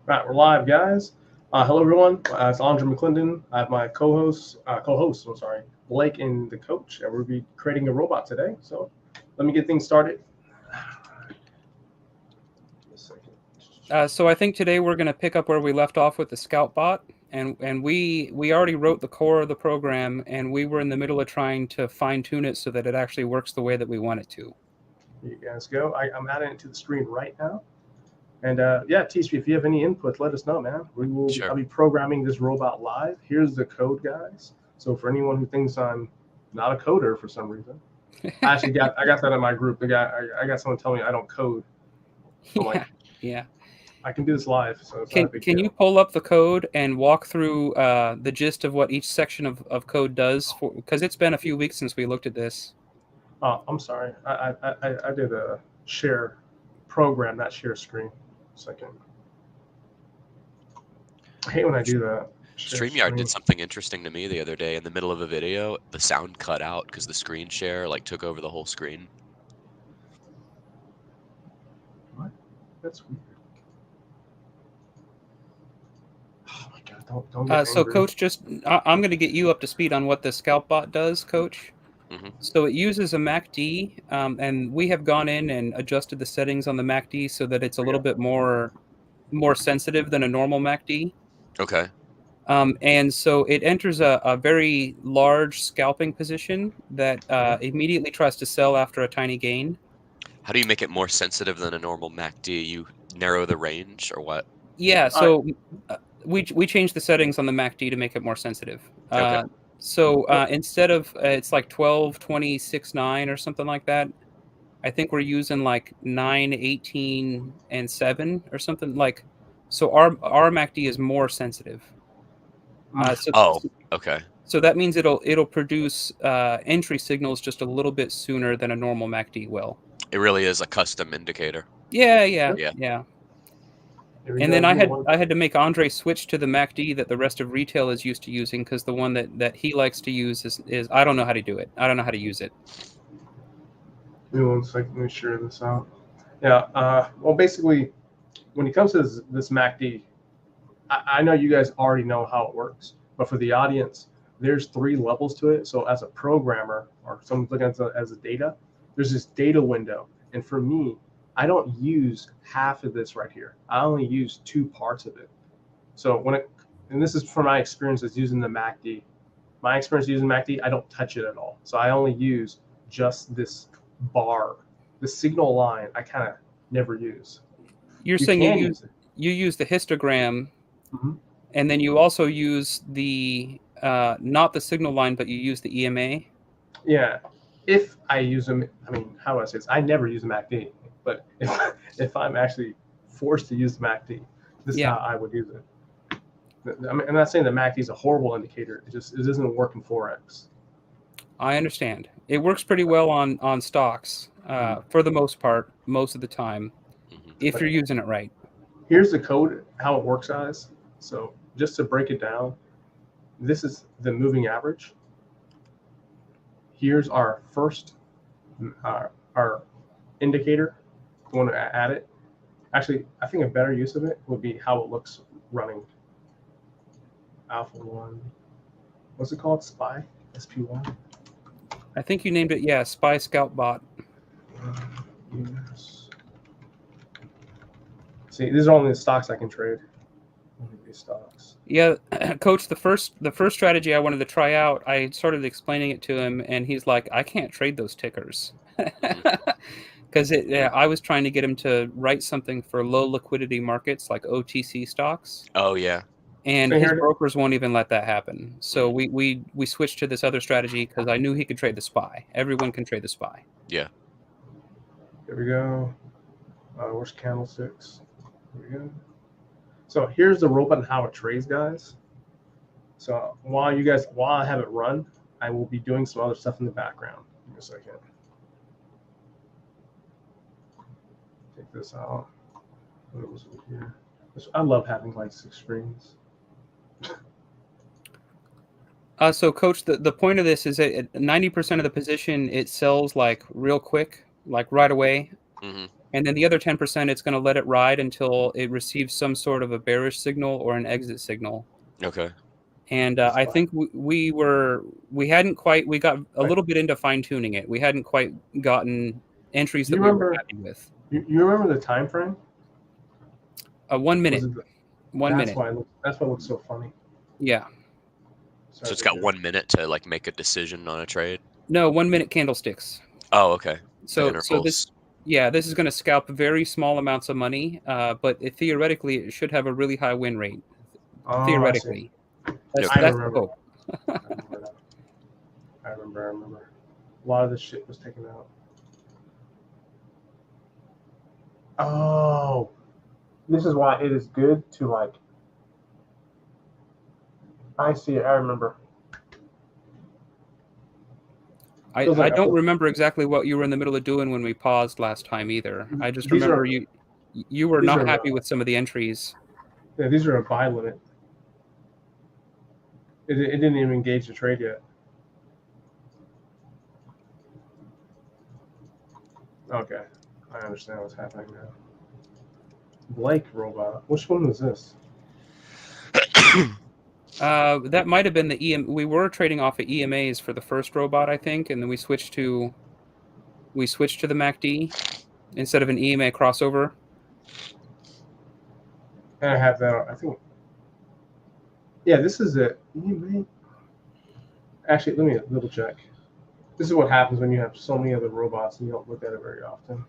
Right, we're live, guys. Hello, everyone. It's Andre McClendon. I have my Blake and the coach, and we'll be creating a robot today. So let me get things started. A second. So I think today we're going to pick up where we left off with the Scout bot, and we already wrote the core of the program, and we were in the middle of trying to fine tune it so that it actually works the way that we want it to. Here you guys go. I'm adding it to the screen right now. And yeah, TC, if you have any input, let us know, man. Sure. I'll be programming this robot live. Here's the code, guys. So for anyone who thinks I'm not a coder for some reason, I got that in my group. I got someone telling me I don't code. Yeah. I can do this live. So can you pull up the code and walk through the gist of what each section of code does? Because it's been a few weeks since we looked at this. Oh, I'm sorry. I did a share program, not share screen. Second. I hate when I do that. StreamYard did something interesting to me the other day. In the middle of a video, the sound cut out because the screen share took over the whole screen. What? That's weird. Oh my god! Don't get so, angry. Coach, I'm going to get you up to speed on what the Scout bot does, Coach. Mm-hmm. So it uses a MACD, and we have gone in and adjusted the settings on the MACD so that it's a little bit more sensitive than a normal MACD. Okay. And so it enters a very large scalping position that immediately tries to sell after a tiny gain. How do you make it more sensitive than a normal MACD? You narrow the range or what? Yeah, so we changed the settings on the MACD to make it more sensitive. Okay. So instead of it's like 12, 26, 9 or something like that, I think we're using like 9, 18, and 7 or something like. So our MACD is more sensitive. Okay. So that means it'll produce entry signals just a little bit sooner than a normal MACD will. It really is a custom indicator. Yeah. And then I had to make Andre switch to the MACD that the rest of retail is used to using, because the one that he likes to use is I don't know how to do it. I don't know how to use it. Give me 1 second. Let me share this out. Yeah. Well, basically, when it comes to this MACD, I know you guys already know how it works, but for the audience, there's 3 levels to it. So as a programmer or someone looking at it as a data, there's this data window, and for me, I don't use half of this right here. I only use 2 parts of it. So and this is from my experience as using the MACD. My experience using MACD, I don't touch it at all. So I only use just this bar. The signal line, I kind of never use. You're saying you use the histogram, and then you also use the not the signal line, but you use the EMA. Yeah, if I use them, I mean, how do I say this? I never use the MACD. But if I'm actually forced to use the MACD, this is how I would use it. I mean, I'm not saying the MACD is a horrible indicator. It doesn't work in Forex. I understand. It works pretty well on stocks for the most part, most of the time, if you're using it right. Here's the code, how it works, guys. So just to break it down, this is the moving average. Here's our first, our indicator. Want to add it. Actually, I think a better use of it would be how it looks running. Alpha 1. What's it called? SPY? SP1? I think you named it, SPY Scout Bot. Yes. See, these are only the stocks I can trade. These stocks. Yeah, Coach, the first strategy I wanted to try out, I started explaining it to him, and he's like, I can't trade those tickers. Because I was trying to get him to write something for low liquidity markets like OTC stocks. Oh, yeah. And his brokers won't even let that happen. So we switched to this other strategy because I knew he could trade the SPY. Everyone can trade the SPY. Yeah. Here we go. Where's candlesticks? Here we go. So here's the robot and how it trades, guys. So while I have it run, I will be doing some other stuff in the background. Give me a second. Take this out. What was it here? I love having like 6 screens. So, Coach, the point of this is that 90% of the position it sells like real quick, like right away. And then the other 10%, it's going to let it ride until it receives some sort of a bearish signal or an exit signal. Okay. And That's I fine. think we got a little bit into fine tuning it. We hadn't quite gotten entries Do that you we were remember? happy with. You remember the time frame? 1 minute. Was it 1 minute. That's why it looks so funny. Yeah. So it's got 1 minute to like make a decision on a trade. No, 1 minute candlesticks. Oh, okay. The So intervals. this is going to scalp very small amounts of money, but theoretically it should have a really high win rate. Oh, Theoretically, that's I the remember. hope. I remember. A lot of this shit was taken out. Oh, this is why it is good to like. I see it. I remember. I Feels like don't remember exactly what you were in the middle of doing when we paused last time either. I just These remember are- you were these not are, happy with some of the entries. Yeah, these are a buy limit. It didn't even engage the trade yet. Okay, I understand what's happening now. Blake robot. Which one was this? That might have been the EM. We were trading off of EMAs for the first robot, I think, and then we switched to the MACD instead of an EMA crossover. And I have that. I think. Yeah, this is it. Actually, let me double check. This is what happens when you have so many other robots and you don't look at it very often.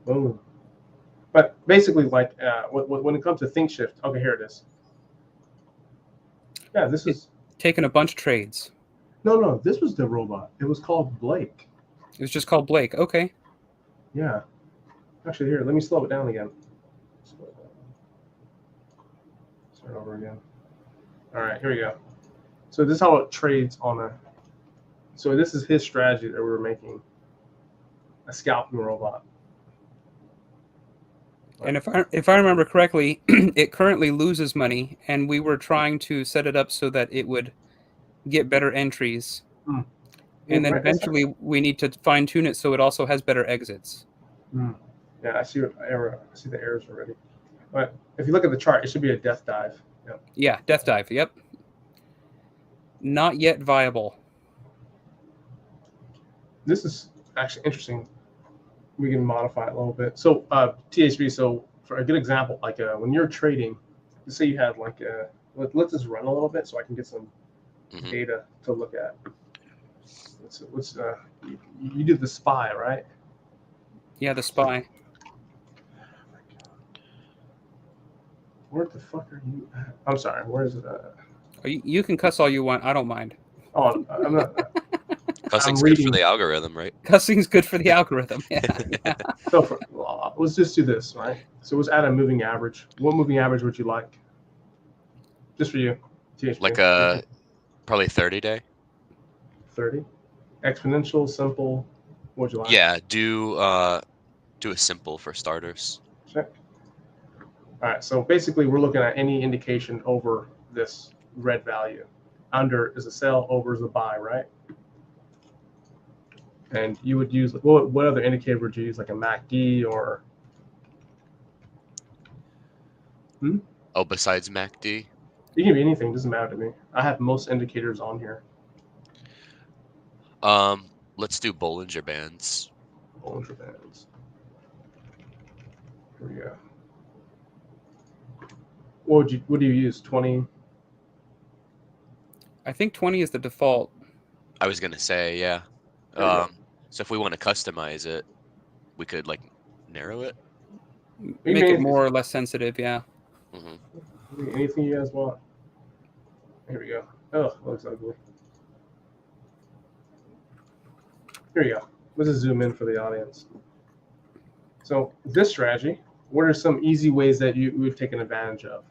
Boom. But basically, like when it comes to think shift, okay, here it is. Yeah, this is taking a bunch of trades. No, this was the robot. It was called Blake. It was just called Blake. Okay. Yeah. Actually, here, let me slow it down again. Start over again. All right, here we go. So this is how it trades on a. So this is his strategy that we were making. A scalping robot. And if I remember correctly, it currently loses money, and we were trying to set it up so that it would get better entries. Mm. And then eventually we need to fine tune it so it also has better exits. Yeah, I see error. I see the errors already. But if you look at the chart, it should be a death dive. Yep. Yeah, death dive. Yep. Not yet viable. This is actually interesting. We can modify it a little bit. So THB. So for a good example, like when you're trading, let's say you had like let's just run a little bit so I can get some data to look at. You did the SPY, right? Yeah, the SPY. Where the fuck are you at? I'm sorry. Where is it at? You can cuss all you want. I don't mind. Oh, I'm not. Cussing's good for the algorithm, right? Cussing's good for the algorithm. Yeah. So let's just do this, right? So let's add a moving average. What moving average would you like? Just for you, THP. Like a probably 30-day. 30. Exponential, simple. What would you like? Yeah, do a simple for starters. Check. All right. So basically, we're looking at any indication over this red value. Under is a sell, over is a buy, right? And you would use what other indicator would you use, like a MACD or? Oh, besides MACD? You can be anything. Doesn't matter to me. I have most indicators on here. Let's do Bollinger Bands. Bollinger Bands. Here we go. What do you use? 20? I think 20 is the default. I was gonna say, yeah. So if we want to customize it, we could like narrow it. Make it more or less sensitive, yeah. Anything you guys want. Here we go. Oh, that looks ugly. Here we go. Let's just zoom in for the audience. So this strategy, what are some easy ways that we've taken advantage of?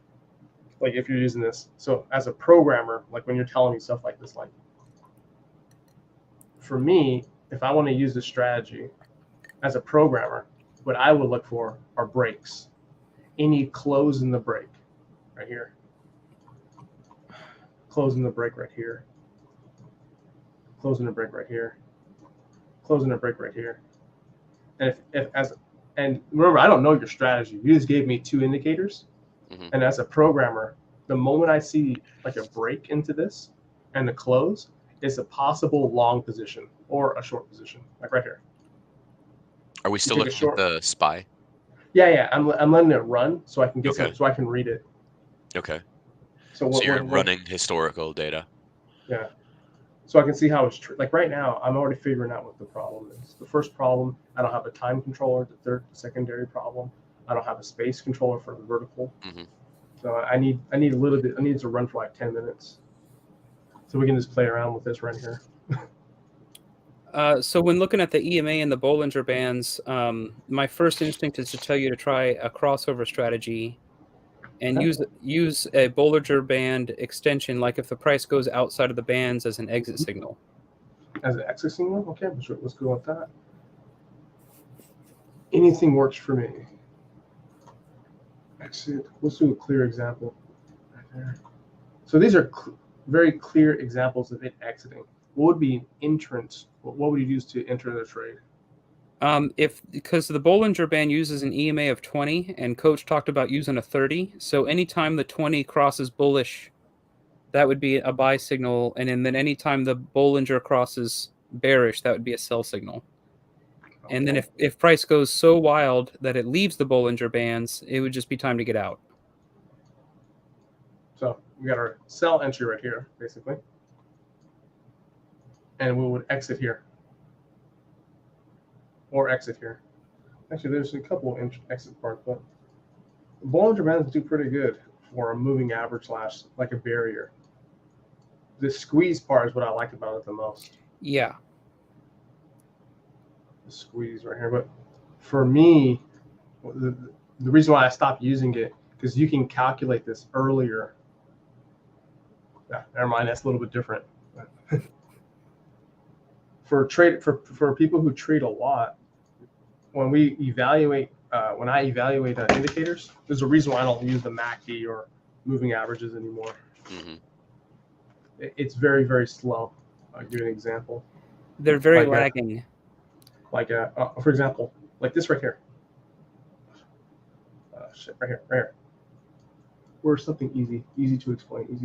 Like if you're using this. So as a programmer, like when you're telling me stuff like this, like for me, if I want to use this strategy as a programmer, what I would look for are breaks. Any close in the break right here. Closing the break right here. Closing the break right here. Closing the break right here. And and remember, I don't know your strategy. You just gave me 2 indicators. Mhm. And as a programmer, the moment I see like a break into this and the close, it's a possible long position or a short position, like right here. Are we still take a looking at short- the SPY? Yeah. I'm letting it run so I can get Okay. so I can read it. Okay. So So you're when running historical data. yeah, so I can see how it's like right now. I'm already figuring out what the problem is. The first problem, I don't have a time controller. The secondary problem, I don't have a space controller for the vertical. hmm So I need a little bit. I need it to run for like 10 minutes, so we can just play around with this right here. So when looking at the EMA and the Bollinger Bands, my first instinct is to tell you to try a crossover strategy and Okay. use a Bollinger Band extension, like if the price goes outside of the bands, as an exit signal. As an exit signal, okay, let's go with that. Anything works for me. Exit. Let's do a clear example right there. So these are very clear examples of it exiting. What would be an entrance? What would you use to enter the trade? Because the Bollinger Band uses an EMA of 20, and Coach talked about using a 30. So anytime the 20 crosses bullish, that would be a buy signal, and then anytime the Bollinger crosses bearish, that would be a sell signal. Okay. And then if price goes so wild that it leaves the Bollinger Bands, it would just be time to get out. So we got our sell entry right here, basically. And we would exit here. Or exit here. Actually, there's a couple of exit parts, but Bollinger Bands do pretty good for a moving average slash like a barrier. The squeeze part is what I like about it the most. Yeah. The squeeze right here. But for me, the reason why I stopped using it, because you can calculate this earlier. Yeah, never mind, that's a little bit different. For people who trade a lot, when I evaluate indicators, there's a reason why I don't use the MACD or moving averages anymore. hmm It's very, very slow. I'll give you an example. They're very Like lagging. For example, like this right here. Right here. Or something easy to explain,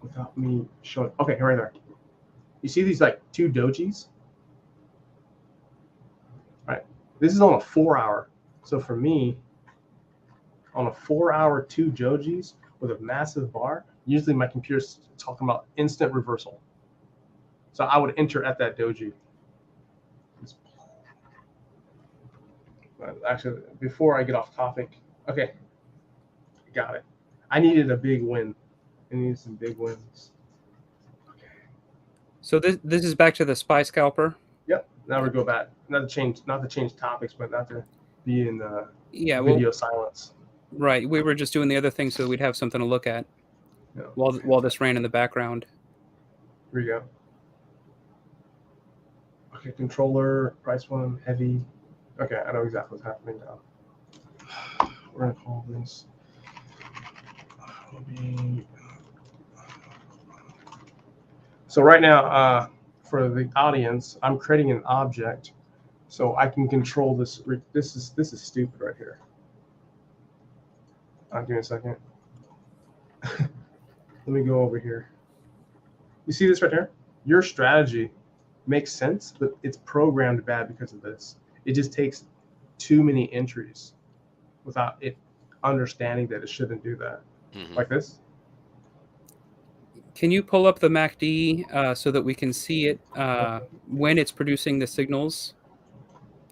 without me showing. Okay, right there. You see these like 2 dojis? Right. This is on a 4-hour. So for me, on a 4-hour 2 dojis with a massive bar, usually my computer's talking about instant reversal. So I would enter at that doji. Actually, before I get off topic, okay, got it. I needed a big win. I needed some big wins. Okay. So this is back to the SPY scalper. Yep. Now we go back. Not to change topics, but not to be in the Well, silence. right. We were just doing the other thing so we'd have something to look at Yeah. while this ran in the background. Here we go. Okay, controller, price one, heavy. Okay, I know exactly what's happening now. We're gonna call this maybe. So right now, for the audience, I'm creating an object, so I can control this. This is stupid right here. Give me a second. Let me go over here. You see this right there? Your strategy makes sense, but it's programmed bad because of this. It just takes too many entries without it understanding that it shouldn't do that. hmm Like this. Can you pull up the MACD so that we can see it when it's producing the signals,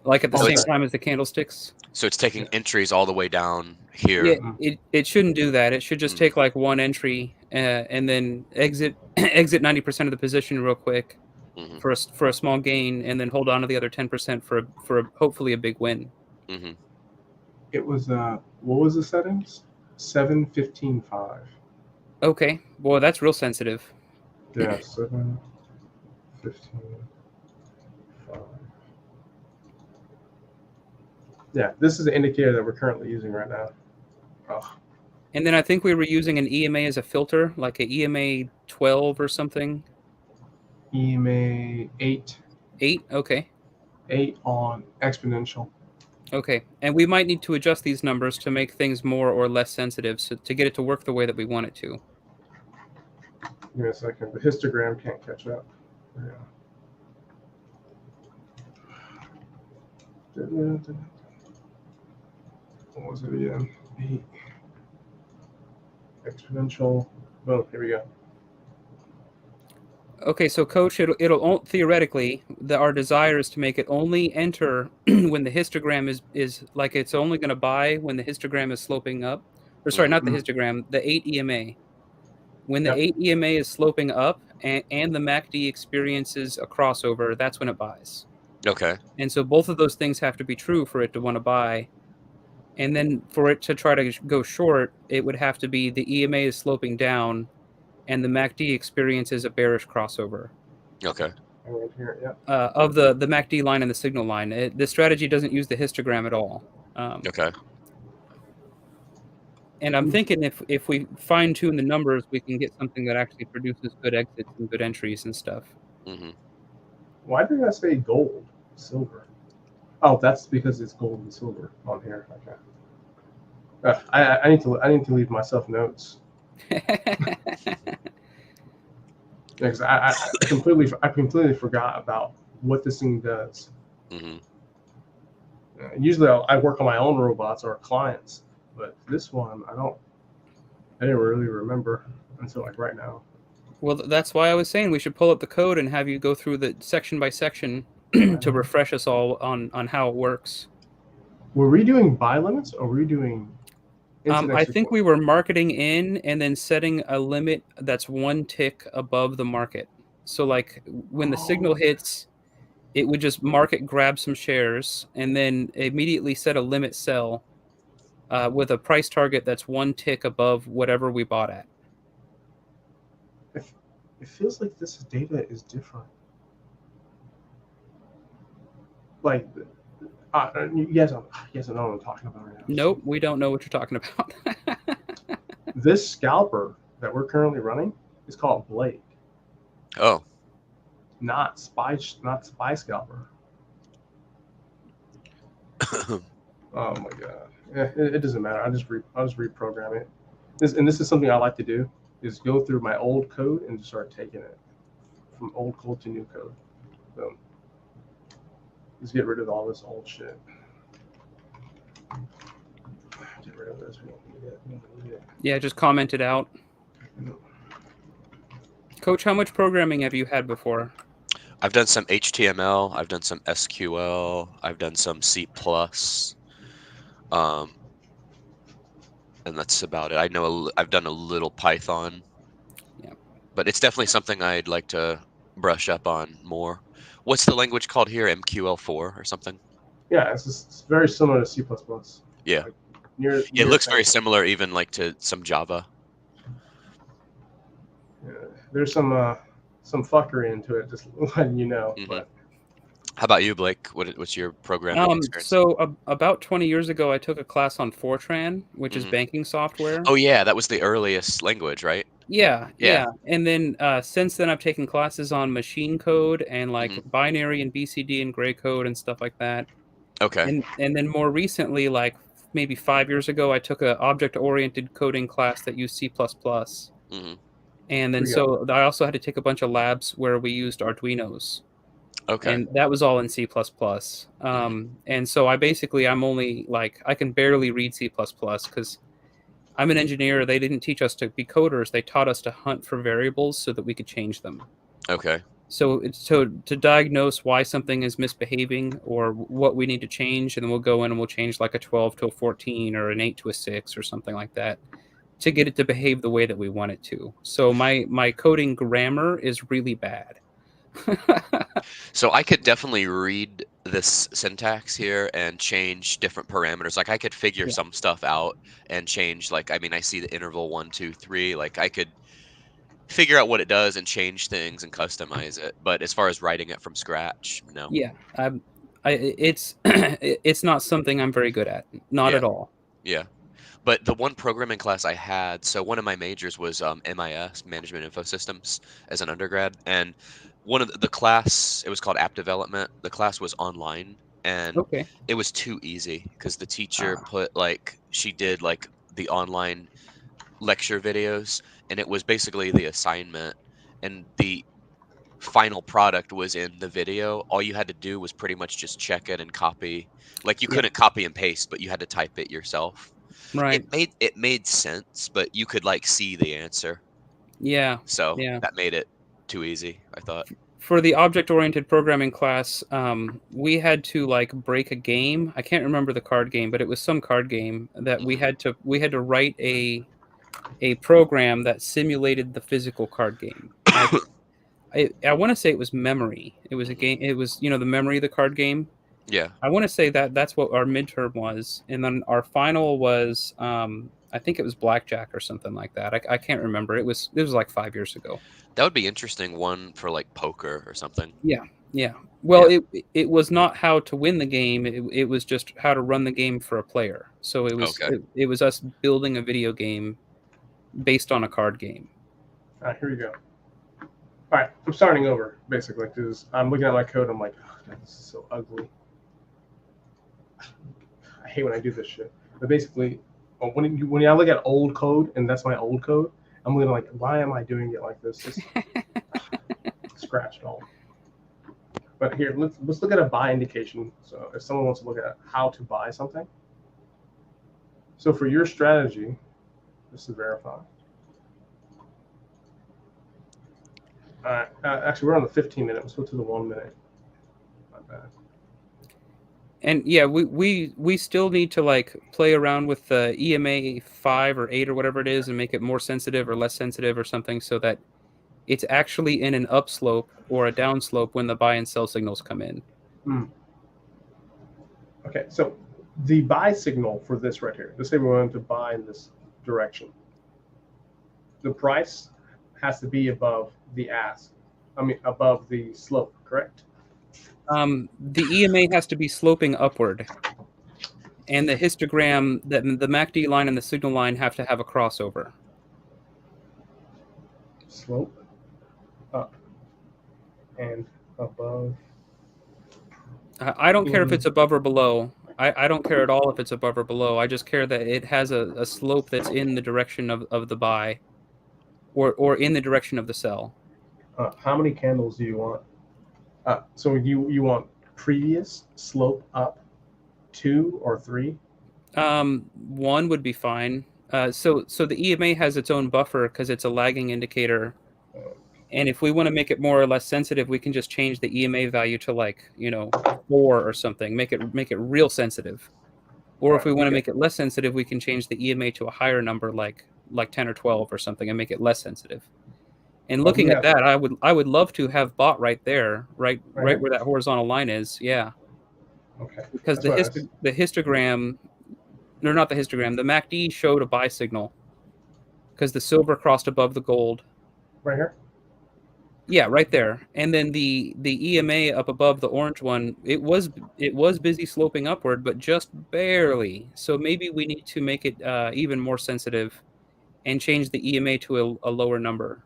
like at the same time as the candlesticks? So it's taking entries all the way down here. Yeah, it shouldn't do that. It should just take like one entry and then exit 90% of the position real quick for a small gain, and then hold on to the other 10% for hopefully a big win. hmm It was what was the settings? 7:15.5. Okay, boy, that's real sensitive. Yeah, 7:15.5. Yeah, this is the indicator that we're currently using right now. Oh. And then I think we were using an EMA as a filter, like a EMA 12 or something. EMA 8. 8, okay. 8 on exponential. Okay, and we might need to adjust these numbers to make things more or less sensitive, so to get it to work the way that we want it to. Give me a second. The histogram can't catch up. Yeah. What was it again? 8 exponential. Boom. Here we go. Okay, so Coach, it'll theoretically, our desire is to make it only enter when the histogram is like it's only going to buy when the histogram is sloping up. Or sorry, not the histogram, the 8 EMA. When the 8 EMA is sloping up and the MACD experiences a crossover, that's when it buys. Okay. And so both of those things have to be true for it to want to buy. And then for it to try to go short, it would have to be the EMA is sloping down and the MACD experiences a bearish crossover. Okay. Right here, yeah. Of the MACD line and the signal line. This strategy doesn't use the histogram at all. Okay. And I'm thinking if we fine tune the numbers, we can get something that actually produces good exits and good entries and stuff. Mm-hmm. Why did I say gold, silver? Oh, that's because it's gold and silver on here. Okay. I need to leave myself notes. Because I completely forgot about what this thing does. Mm-hmm. Usually I work on my own robots or clients, but this one I didn't really remember until like right now. Well, that's why I was saying we should pull up the code and have you go through the section by section to refresh us all on how it works. Were we doing buy limits or were we doing? I think we were marketing in and then setting a limit that's one tick above the market. So like when the signal hits, it would just market grab some shares and then immediately set a limit sell with a price target that's one tick above whatever we bought at. It feels like this data is different. Like, you guys know what I'm talking about right now. Nope, we don't know what you're talking about. This scalper that we're currently running is called Blade. Oh. Not spy scalper. Oh my god. It doesn't matter. I'll just reprogram it. This is something I like to do, is go through my old code and just start taking it from old code to new code. So just get rid of all this old shit. Get rid of this. We don't need it. Yeah, just comment it out. Coach, how much programming have you had before? I've done some HTML. I've done some SQL. I've done some C+. And that's about it. I know I've done a little Python. Yeah. But it's definitely something I'd like to brush up on more. What's the language called here? MQL4 or something? Yeah, it's very similar to C++. Yeah. Like it looks very similar, even like to some Java. Yeah, there's some fuckery into it, just letting you know. Mm-hmm. But how about you, Blake? What's your programming experience? So about 20 years ago, I took a class on Fortran, which is banking software. Oh yeah, that was the earliest language, right? Yeah. And then since then, I've taken classes on machine code and like binary and BCD and gray code and stuff like that. Okay. And then more recently, like maybe 5 years ago, I took an object-oriented coding class that used C++. Mm-hmm. And then so I also had to take a bunch of labs where we used Arduinos. Okay. And that was all in C++. And so I'm only like, I can barely read C++ because I'm an engineer. They didn't teach us to be coders. They taught us to hunt for variables so that we could change them. Okay. So to diagnose why something is misbehaving or what we need to change, and then we'll go in and we'll change like a 12 to a 14 or an 8 to a 6 or something like that to get it to behave the way that we want it to. So my coding grammar is really bad. So I could definitely read this syntax here and change different parameters. Like I could figure some stuff out and change, like, I mean, I see the interval 1, 2, 3. Like I could figure out what it does and change things and customize it. But as far as writing it from scratch, no. Yeah, it's it's not something I'm very good at. Not at all. Yeah. But the one programming class I had, so one of my majors was MIS, Management Info Systems, as an undergrad. And one of the class, it was called app development. The class was online, and Okay. it was too easy because the teacher put like she did like the online lecture videos, and it was basically the assignment, and the final product was in the video. All you had to do was pretty much just check it and copy. Like you Yeah. couldn't copy and paste, but you had to type it yourself. Right. It made sense, but you could like see the answer. Yeah. So Yeah. that made it too easy, I thought. For the object-oriented programming class, we had to like break a game. I can't remember the card game, but it was some card game that we had to write a program that simulated the physical card game. I want to say it was Memory. It was a game. It was the Memory of the card game. Yeah. I want to say that's what our midterm was, and then our final was I think it was Blackjack or something like that. I can't remember. It was like 5 years ago. That would be interesting one for like poker or something. Yeah, yeah. Well, Yeah. it was not how to win the game. It was just how to run the game for a player. So Okay. it was us building a video game based on a card game. All right, here we go. All right, I'm starting over basically because I'm looking at my code. I'm like, oh, God, this is so ugly. I hate when I do this shit. But basically, when I look at old code and that's my old code, I'm looking like, why am I doing it like this? Just scratch it all. But here, let's look at a buy indication. So if someone wants to look at how to buy something. So for your strategy, just to verify. All right, actually, we're on the 15-minute. Let's go to the 1 minute. Not bad. And yeah, we still need to like play around with the EMA 5 or 8 or whatever it is and make it more sensitive or less sensitive or something so that it's actually in an upslope or a downslope when the buy and sell signals come in. Okay, so the buy signal for this right here, let's say we wanted to buy in this direction. The price has to be above the ask. Above the slope, correct? The EMA has to be sloping upward, and the histogram, the MACD line and the signal line have to have a crossover. Slope up and above. I don't care if it's above or below. I don't care at all if it's above or below. I just care that it has a slope that's in the direction of the buy or in the direction of the sell. How many candles do you want? So you want previous slope up 2 or 3? 1 would be fine. So the EMA has its own buffer because it's a lagging indicator. And if we want to make it more or less sensitive, we can just change the EMA value to 4 or something. Make it real sensitive. Or if we want to make it less sensitive, we can change the EMA to a higher number, like 10 or 12 or something, and make it less sensitive. And looking at that, I would love to have bought right there, right where that horizontal line is. Yeah. Okay. Because the histogram, or not the histogram, the MACD showed a buy signal because the silver crossed above the gold. Right here? Yeah, right there. And then the EMA up above the orange one, it was busy sloping upward, but just barely. So maybe we need to make it even more sensitive and change the EMA to a lower number.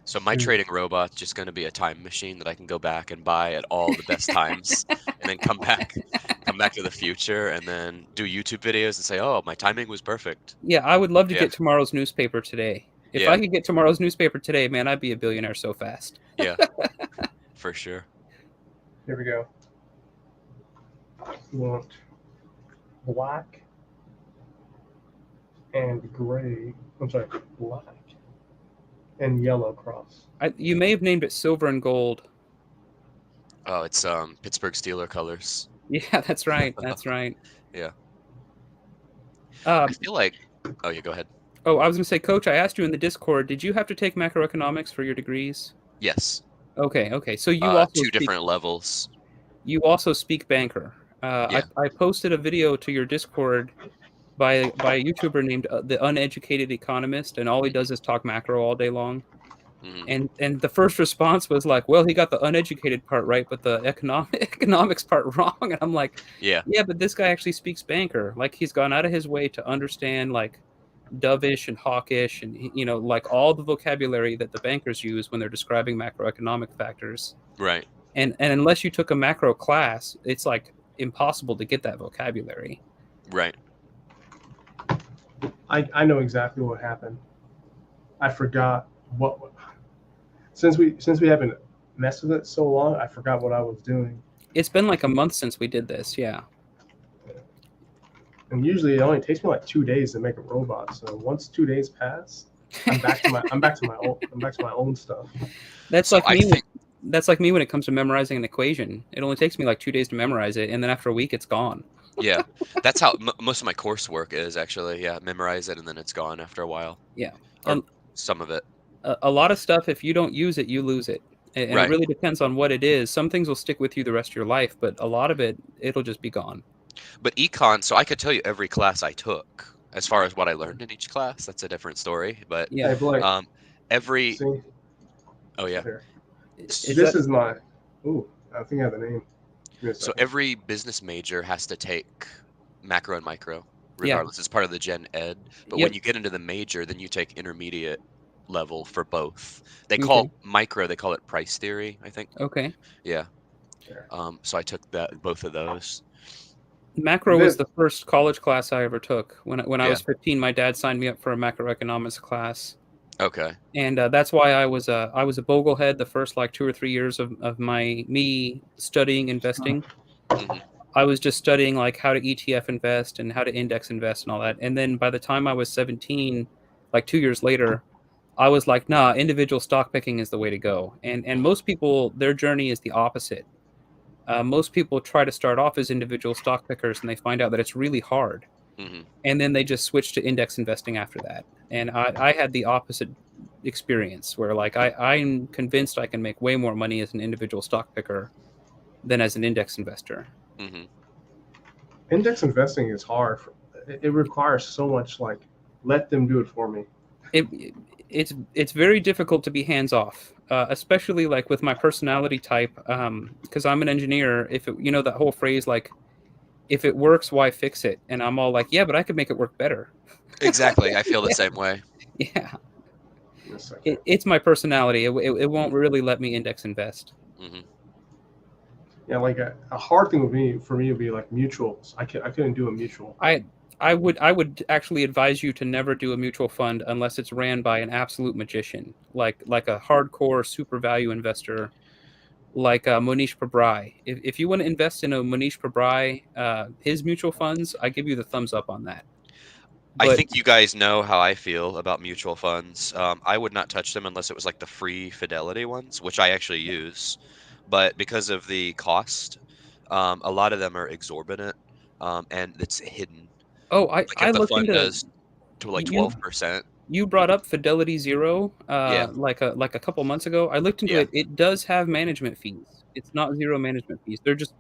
So my trading robot's just going to be a time machine that I can go back and buy at all the best times, and then come back to the future, and then do YouTube videos and say, "Oh, my timing was perfect." Yeah, I would love to get tomorrow's newspaper today. If I could get tomorrow's newspaper today, man, I'd be a billionaire so fast. Yeah, for sure. Here we go. You want black and gray. I'm sorry, black and yellow cross. You may have named it silver and gold. Oh, it's Pittsburgh Steelers colors. Yeah, that's right. That's right. Yeah. I feel like. Oh, yeah. Go ahead. Oh, I was going to say, Coach, I asked you in the Discord, did you have to take macroeconomics for your degrees? Yes. Okay. So you also two different levels. You also speak banker. I posted a video to your Discord by a YouTuber named The Uneducated Economist, and all he does is talk macro all day long. Mm-hmm. And the first response was like, well, he got the uneducated part right, but the economics part wrong. And I'm like, yeah, but this guy actually speaks banker. Like, he's gone out of his way to understand, like, dovish and hawkish, and like all the vocabulary that the bankers use when they're describing macroeconomic factors. Right. And unless you took a macro class, it's like impossible to get that vocabulary. Right. I know exactly what happened. I forgot what since we haven't messed with it so long, I forgot what I was doing. It's been like a month since we did this, yeah. And usually it only takes me like 2 days to make a robot. So once 2 days pass, I'm back to my own stuff. That's So like I me. think- That's like me when it comes to memorizing an equation. It only takes me like 2 days to memorize it, and then after a week, it's gone. Yeah, that's how most of my coursework is actually. Yeah, memorize it and then it's gone after a while. Yeah. Or some of it. A lot of stuff, if you don't use it, you lose it. And Right. it really depends on what it is. Some things will stick with you the rest of your life, but a lot of it, it'll just be gone. But econ, so I could tell you every class I took as far as what I learned in each class. That's a different story. But Yeah. Hey, Blake, every see, oh yeah. here. Is This that- is my. Ooh, I think I have the name. Give me a So second. every business major has to take macro and micro, Yeah. regardless. It's part of the gen ed. But Yep. when you get into the major, then you take intermediate level for both. They call micro, they call it price theory, I think. Okay. Yeah. There. So I took both of those. Macro was the first college class I ever took. When I Yeah. was 15, my dad signed me up for a macroeconomics class. Okay. And that's why I was a boglehead the first like 2 or 3 years of me studying investing. Mhm. I was just studying like how to ETF invest and how to index invest and all that. And then by the time I was 17, like 2 years later, I was like, nah, individual stock picking is the way to go. And most people, their journey is the opposite. Most people try to start off as individual stock pickers and they find out that it's really hard. Mhm. And then they just switch to index investing after that. And I had the opposite experience where like I'm convinced I can make way more money as an individual stock picker than as an index investor. Mhm. Index investing is hard. It requires so much. Like, let them do it for me. It's very difficult to be hands off, especially like with my personality type, because I'm an engineer. If it, that whole phrase like, if it works, why fix it? And I'm all like, yeah, but I could make it work better. Exactly. I feel the same way. Yeah, Give me a second. it's my personality. It won't really let me index invest. Mhm. Yeah, like a hard thing for me would be like mutuals. I couldn't do a mutual. I would actually advise you to never do a mutual fund unless it's ran by an absolute magician, like a hardcore super value investor, like Monish Pabrai. If you want to invest in a Monish Pabrai, his mutual funds, I give you the thumbs up on that. I think you guys know how I feel about mutual funds. I would not touch them unless it was like the free Fidelity ones, which I actually use. But because of the cost, a lot of them are exorbitant, and it's hidden. Oh, Like I if the looked fund into does to like you. 12%. You brought up Fidelity Zero, Yeah. like a couple months ago. I looked into Yeah. it. It does have management fees. It's not zero management fees. They're just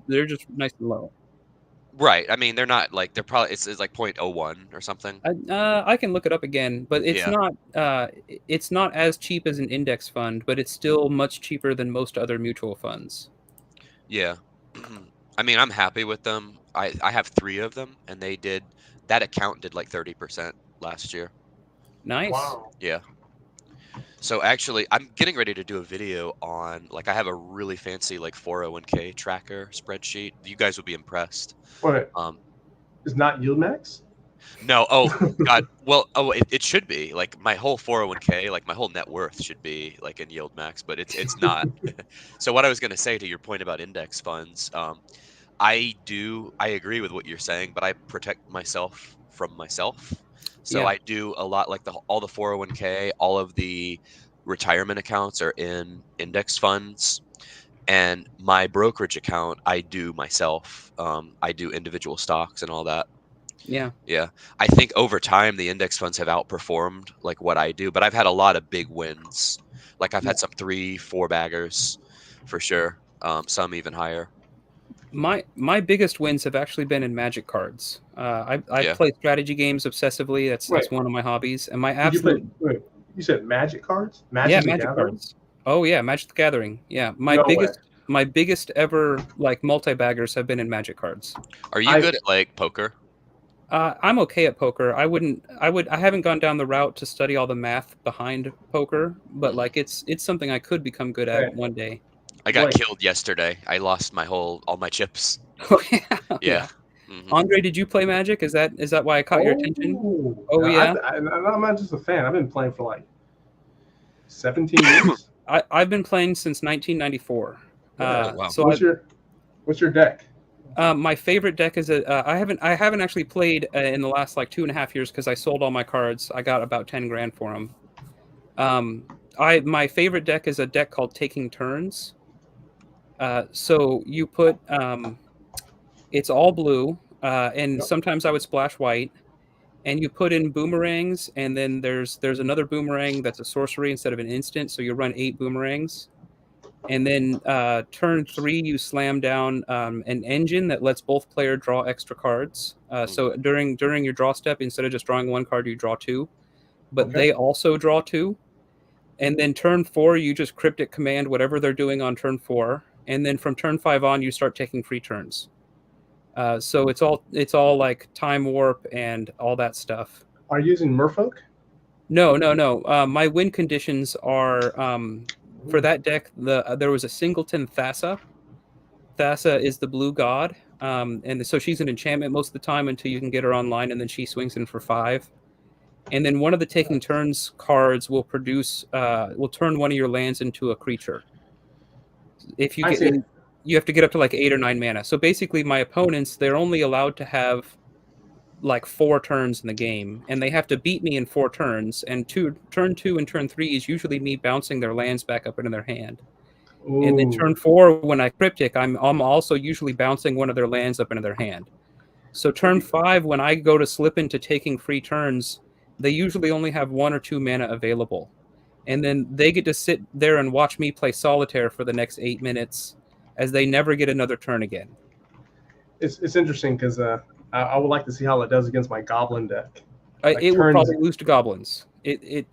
nice and low. Right. I mean, they're not like they're probably it's like 0.01 or something. I can look it up again, but it's Yeah. not as cheap as an index fund, but it's still much cheaper than most other mutual funds. Yeah. I mean, I'm happy with them. I have 3 of them, and that account did like 30% last year. Nice. Wow. Yeah. So actually, I'm getting ready to do a video on like I have a really fancy like 401k tracker spreadsheet. You guys will be impressed. What? Um, It's not yield max? no, oh God, well, it should be like my whole 401k, like my whole net worth should be like in yield max, but it's not. So what I was gonna say to your point about index funds, I agree with what you're saying, but I protect myself from myself. So Yeah. I do a lot like all the 401k, all of the retirement accounts are in index funds, and my brokerage account I do myself. I do individual stocks and all that. Yeah. Yeah. I think over time the index funds have outperformed like what I do, but I've had a lot of big wins. Like I've had some 3, 4 baggers for sure. Some even higher. My biggest wins have actually been in Magic cards. I Yeah. play strategy games obsessively. That's Wait. one of my hobbies. And my Did you play? absolute Wait, you said magic cards? yeah, the Magic Gathering? cards. Oh yeah, Magic the Gathering. Yeah, No way. my biggest ever like multi-baggers have been in Magic cards. Are you good at like poker? I'm okay at poker. I haven't gone down the route to study all the math behind poker, but Mhm. like it's something I could become good at Hey, one day. I got Blake. killed yesterday. I lost all my chips. Oh yeah, Yeah. yeah. hmm Andre, did you play Magic? Is that why I caught your attention? Oh, Oh yeah. I'm not just a fan. I've been playing for like 17 years. I've been playing since 1994. Oh wow. So What's your deck? my favorite deck is I haven't actually played in the last like 2.5 years because I sold all my cards. I got about 10 grand for them. My favorite deck is a deck called Taking Turns. So you put it's all blue, and Yep. sometimes I would splash white, and you put in boomerangs, and then there's another boomerang that's a sorcery instead of an instant. So you run 8 boomerangs, and then turn 3 you slam down an engine that lets both player draw extra cards. So during your draw step, instead of just drawing one card, you draw two, but Okay. they also draw two. And then turn 4, you just cryptic command whatever they're doing on turn 4, and then from turn 5 on, you start taking free turns. So it's all like time warp and all that stuff. Are you using Merfolk? No, no, no. My win conditions are for that deck. There was a singleton Thassa. Thassa is the blue god, and so she's an enchantment most of the time until you can get her online, and then she swings in for 5. And then one of the taking turns cards will turn one of your lands into a creature. If you I get, see. and you have to get up to like 8 or 9 mana. So basically, my opponents, they're only allowed to have like 4 turns in the game, and they have to beat me in 4 turns. And turn 2 and turn 3 is usually me bouncing their lands back up into their hand. And then Ooh. turn 4, when I cryptic, I'm also usually bouncing one of their lands up into their hand. So turn 5, when I go to slip into taking free turns, they usually only have 1 or 2 mana available. And then they get to sit there and watch me play solitaire for the next 8 minutes as they never get another turn again. It's interesting because I would like to see how it does against my Goblin deck. Like It will turns probably lose to goblins. It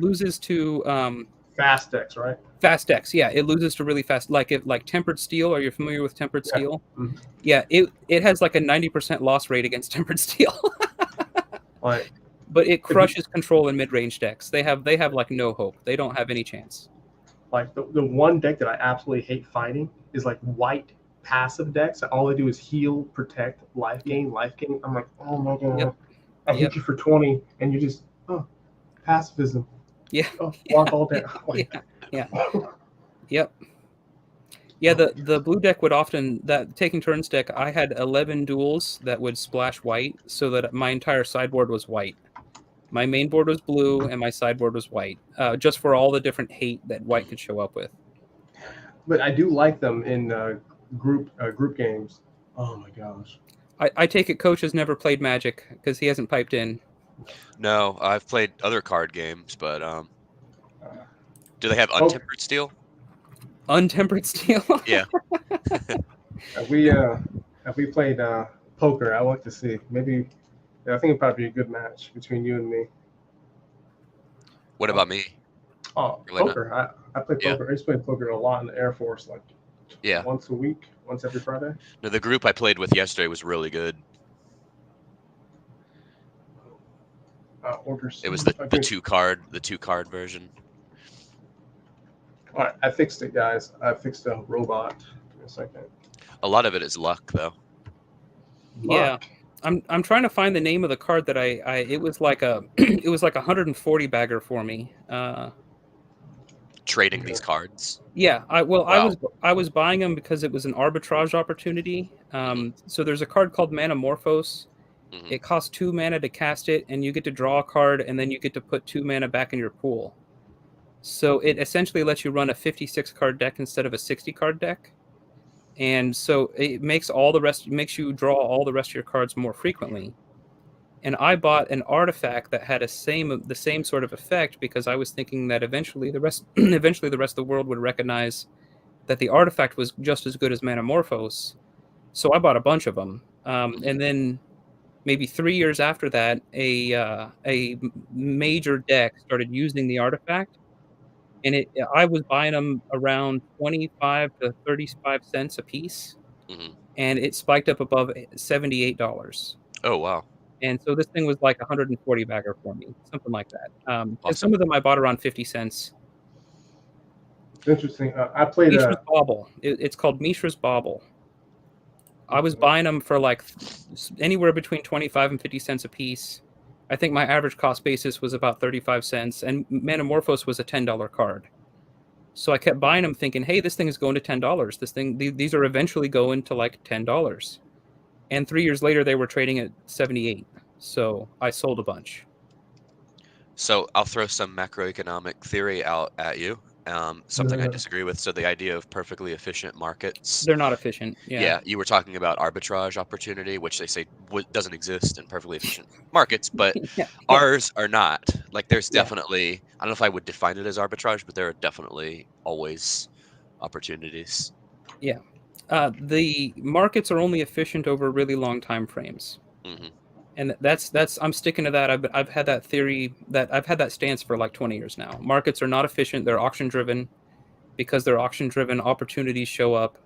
loses to fast decks, right? fast decks. Yeah, it loses to really fast. Like Tempered Steel. Are you familiar with Tempered Yeah. Steel? Mhm. Yeah, it has like a 90% loss rate against Tempered Steel. Like But it crushes control in mid-range decks. They have like no hope. They don't have any chance. like the one deck that I absolutely hate fighting is like white passive decks. All they do is heal, protect, life gain, life gain. I'm like, oh my god, Yep. I hit you for 20, and you just pacifism. Yeah. Walk all day. Like, Yeah. Yep. Yeah, the blue deck would often, that taking turns deck, I had 11 duels that would splash white so that my entire sideboard was white. My main board was blue and my sideboard was white, just for all the different hate that white could show up with. But I do like them in group games. Oh my gosh. I take it Coach has never played Magic because he hasn't piped in. No, I've played other card games, but do they have Untempered Steel? Untempered Steel? Yeah. Have we played poker? I like to see. Maybe I think it'd probably be a good match between you and me. What about me? Oh, Really not. poker. I play Yeah. poker. I used to play poker a lot in the Air Force, like Yeah. once a week, once every Friday. No, the group I played with yesterday was really good. It was the two card version. All right, I fixed it, guys. I fixed a robot. Give me a second. A lot of it is luck, though. Yeah. I'm trying to find the name of the card that it was like a it was like 140 bagger for me. Trading these cards. Yeah, Wow. I was buying them because it was an arbitrage opportunity. So there's a card called Manamorphose. Mhm. It costs 2 mana to cast it, and you get to draw a card, and then you get to put 2 mana back in your pool. So it essentially lets you run a 56 card deck instead of a 60 card deck. And so it makes you draw all the rest of your cards more frequently. And I bought an artifact that had the same sort of effect because I was thinking that eventually the rest of the world would recognize that the artifact was just as good as Manamorphose. So I bought a bunch of them. And then maybe 3 years after that, a major deck started using the artifact, and I was buying them around 25 to 35 cents a piece, Mhm. and it spiked up above $78. Oh wow. And so this thing was like 140 bagger for me, something like that. And Awesome. some of them I bought around 50 cents. Interesting. I played Mishra's Bauble. It's called Mishra's Bauble. I was buying them for like anywhere between 25 and 50 cents a piece. I think my average cost basis was about 35 cents, and Manamorphose was a $10 card. So I kept buying them thinking, hey, this thing is going to $10. These are eventually going to like $10. And 3 years later, they were trading at 78. So I sold a bunch. So I'll throw some macroeconomic theory out at you. Something I disagree with. So the idea of perfectly efficient markets. They're not efficient. Yeah. You were talking about arbitrage opportunity, which they say doesn't exist in perfectly efficient markets, but Yeah. ours are not. Like there's definitely, I don't know if I would define it as arbitrage, but there are definitely always opportunities. Yeah. The markets are only efficient over really long time frames. Mhm. And that's I'm sticking to that. I've had that theory, that I've had that stance for like 20 years now. Markets are not efficient. They're auction driven. Because they're auction driven, opportunities show up.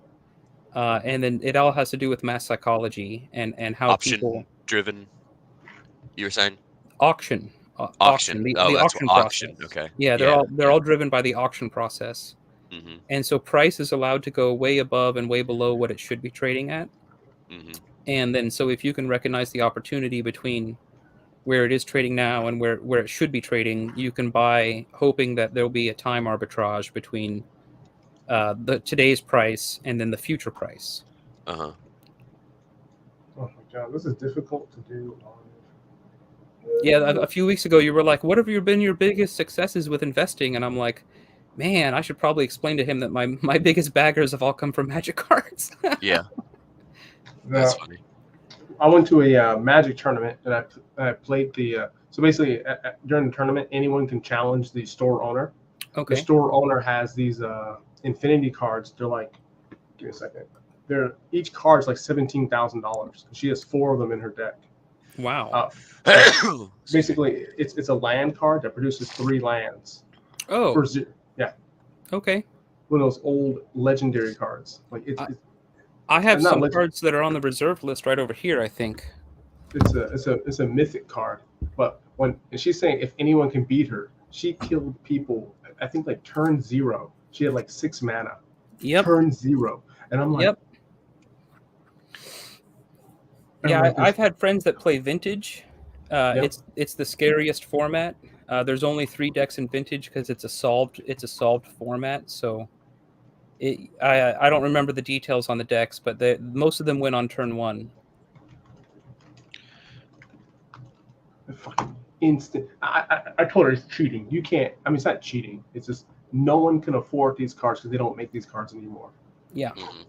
And then it all has to do with mass psychology and how Option people driven, you were saying? auction. Auction. The Oh, that's auction auction. process. Okay. Yeah, they're all driven by the auction process. Mhm. And so price is allowed to go way above and way below what it should be trading at. Mhm. And then so if you can recognize the opportunity between where it is trading now and where it should be trading, you can buy hoping that there'll be a time arbitrage between the today's price and then the future price. Uh-huh. Oh my god, this is difficult to do. Yeah, a few weeks ago you were like, "What have been your biggest successes with investing?" And I'm like, "Man, I should probably explain to him that my biggest baggers have all come from Magic cards." Yeah. Now, That's funny. I went to a Magic tournament and I played the. So basically, during the tournament, anyone can challenge the store owner. Okay. The store owner has these infinity cards. They're like, give me a second. Each card's like $17,000. She has 4 of them in her deck. Wow. Basically, it's a land card that produces 3 lands. Oh. For zero. Yeah. Okay. One of those old legendary cards. Like I have some cards that are on the reserve list right over here, I think. It's a mythic card. But and she's saying if anyone can beat her, she killed people. I think like turn 0. She had like 6 mana. Yep. Turn 0, and I'm like. Yep. Yeah, I've had friends that play Vintage. It's the scariest format. There's only 3 decks in Vintage because it's a solved format. So I don't remember the details on the decks, but most of them win on turn 1. Fucking instant. I told her it's cheating. You can't. I mean, it's not cheating. It's just no one can afford these cards because they don't make these cards anymore. Yeah. Mhm.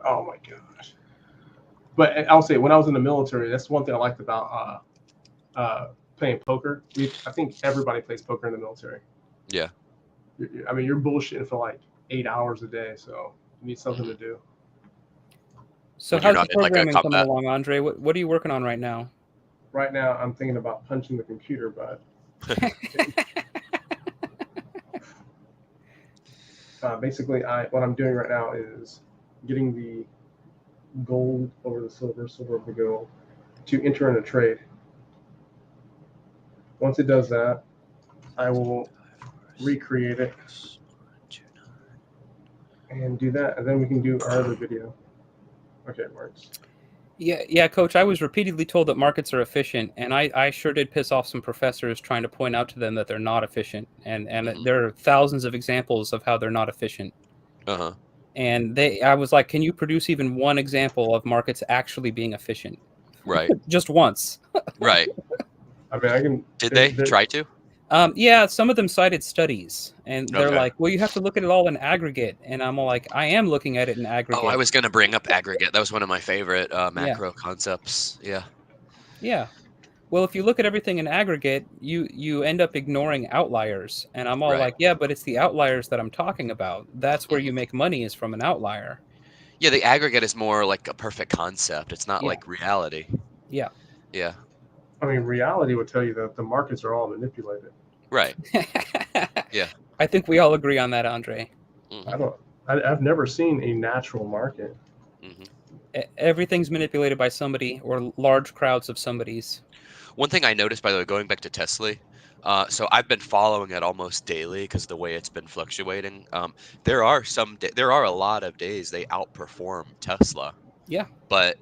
Oh my gosh. But I'll say when I was in the military, that's one thing I liked about playing poker. I think everybody plays poker in the military. Yeah. I mean, you're bullshitting for like 8 hours a day, so you need something to do. So how's the programming coming along, Andre? What are you working on right now? Right now, I'm thinking about punching the computer, but basically, what I'm doing right now is getting the gold over the silver, silver over the gold, to enter in a trade. Once it does that, I will recreate it and do that, and then we can do our other video. Okay, it works. Yeah, Coach, I was repeatedly told that markets are efficient, and I sure did piss off some professors trying to point out to them that they're not efficient, and there are thousands of examples of how they're not efficient. Uh-huh. And I was like, can you produce even one example of markets actually being efficient? Right. Just once. Right. I mean, I can. Did they try to? Yeah, some of them cited studies, and they're like, well, you have to look at it all in aggregate. And I'm like, I am looking at it in aggregate. Oh, I was going to bring up aggregate. That was one of my favorite macro concepts. Yeah. Yeah. Well, if you look at everything in aggregate, you end up ignoring outliers. And I'm all like, yeah, but it's the outliers that I'm talking about. That's where you make money, is from an outlier. Yeah, the aggregate is more like a perfect concept. It's not like reality. Yeah. Yeah. I mean, reality would tell you that the markets are all manipulated. Right. Yeah. I think we all agree on that, Andre. Mm-hmm. I've never seen a natural market. Mm-hmm. Everything's manipulated by somebody or large crowds of somebody's. One thing I noticed, by the way, going back to Tesla, so I've been following it almost daily because the way it's been fluctuating. There are a lot of days they outperform Tesla, Yeah. but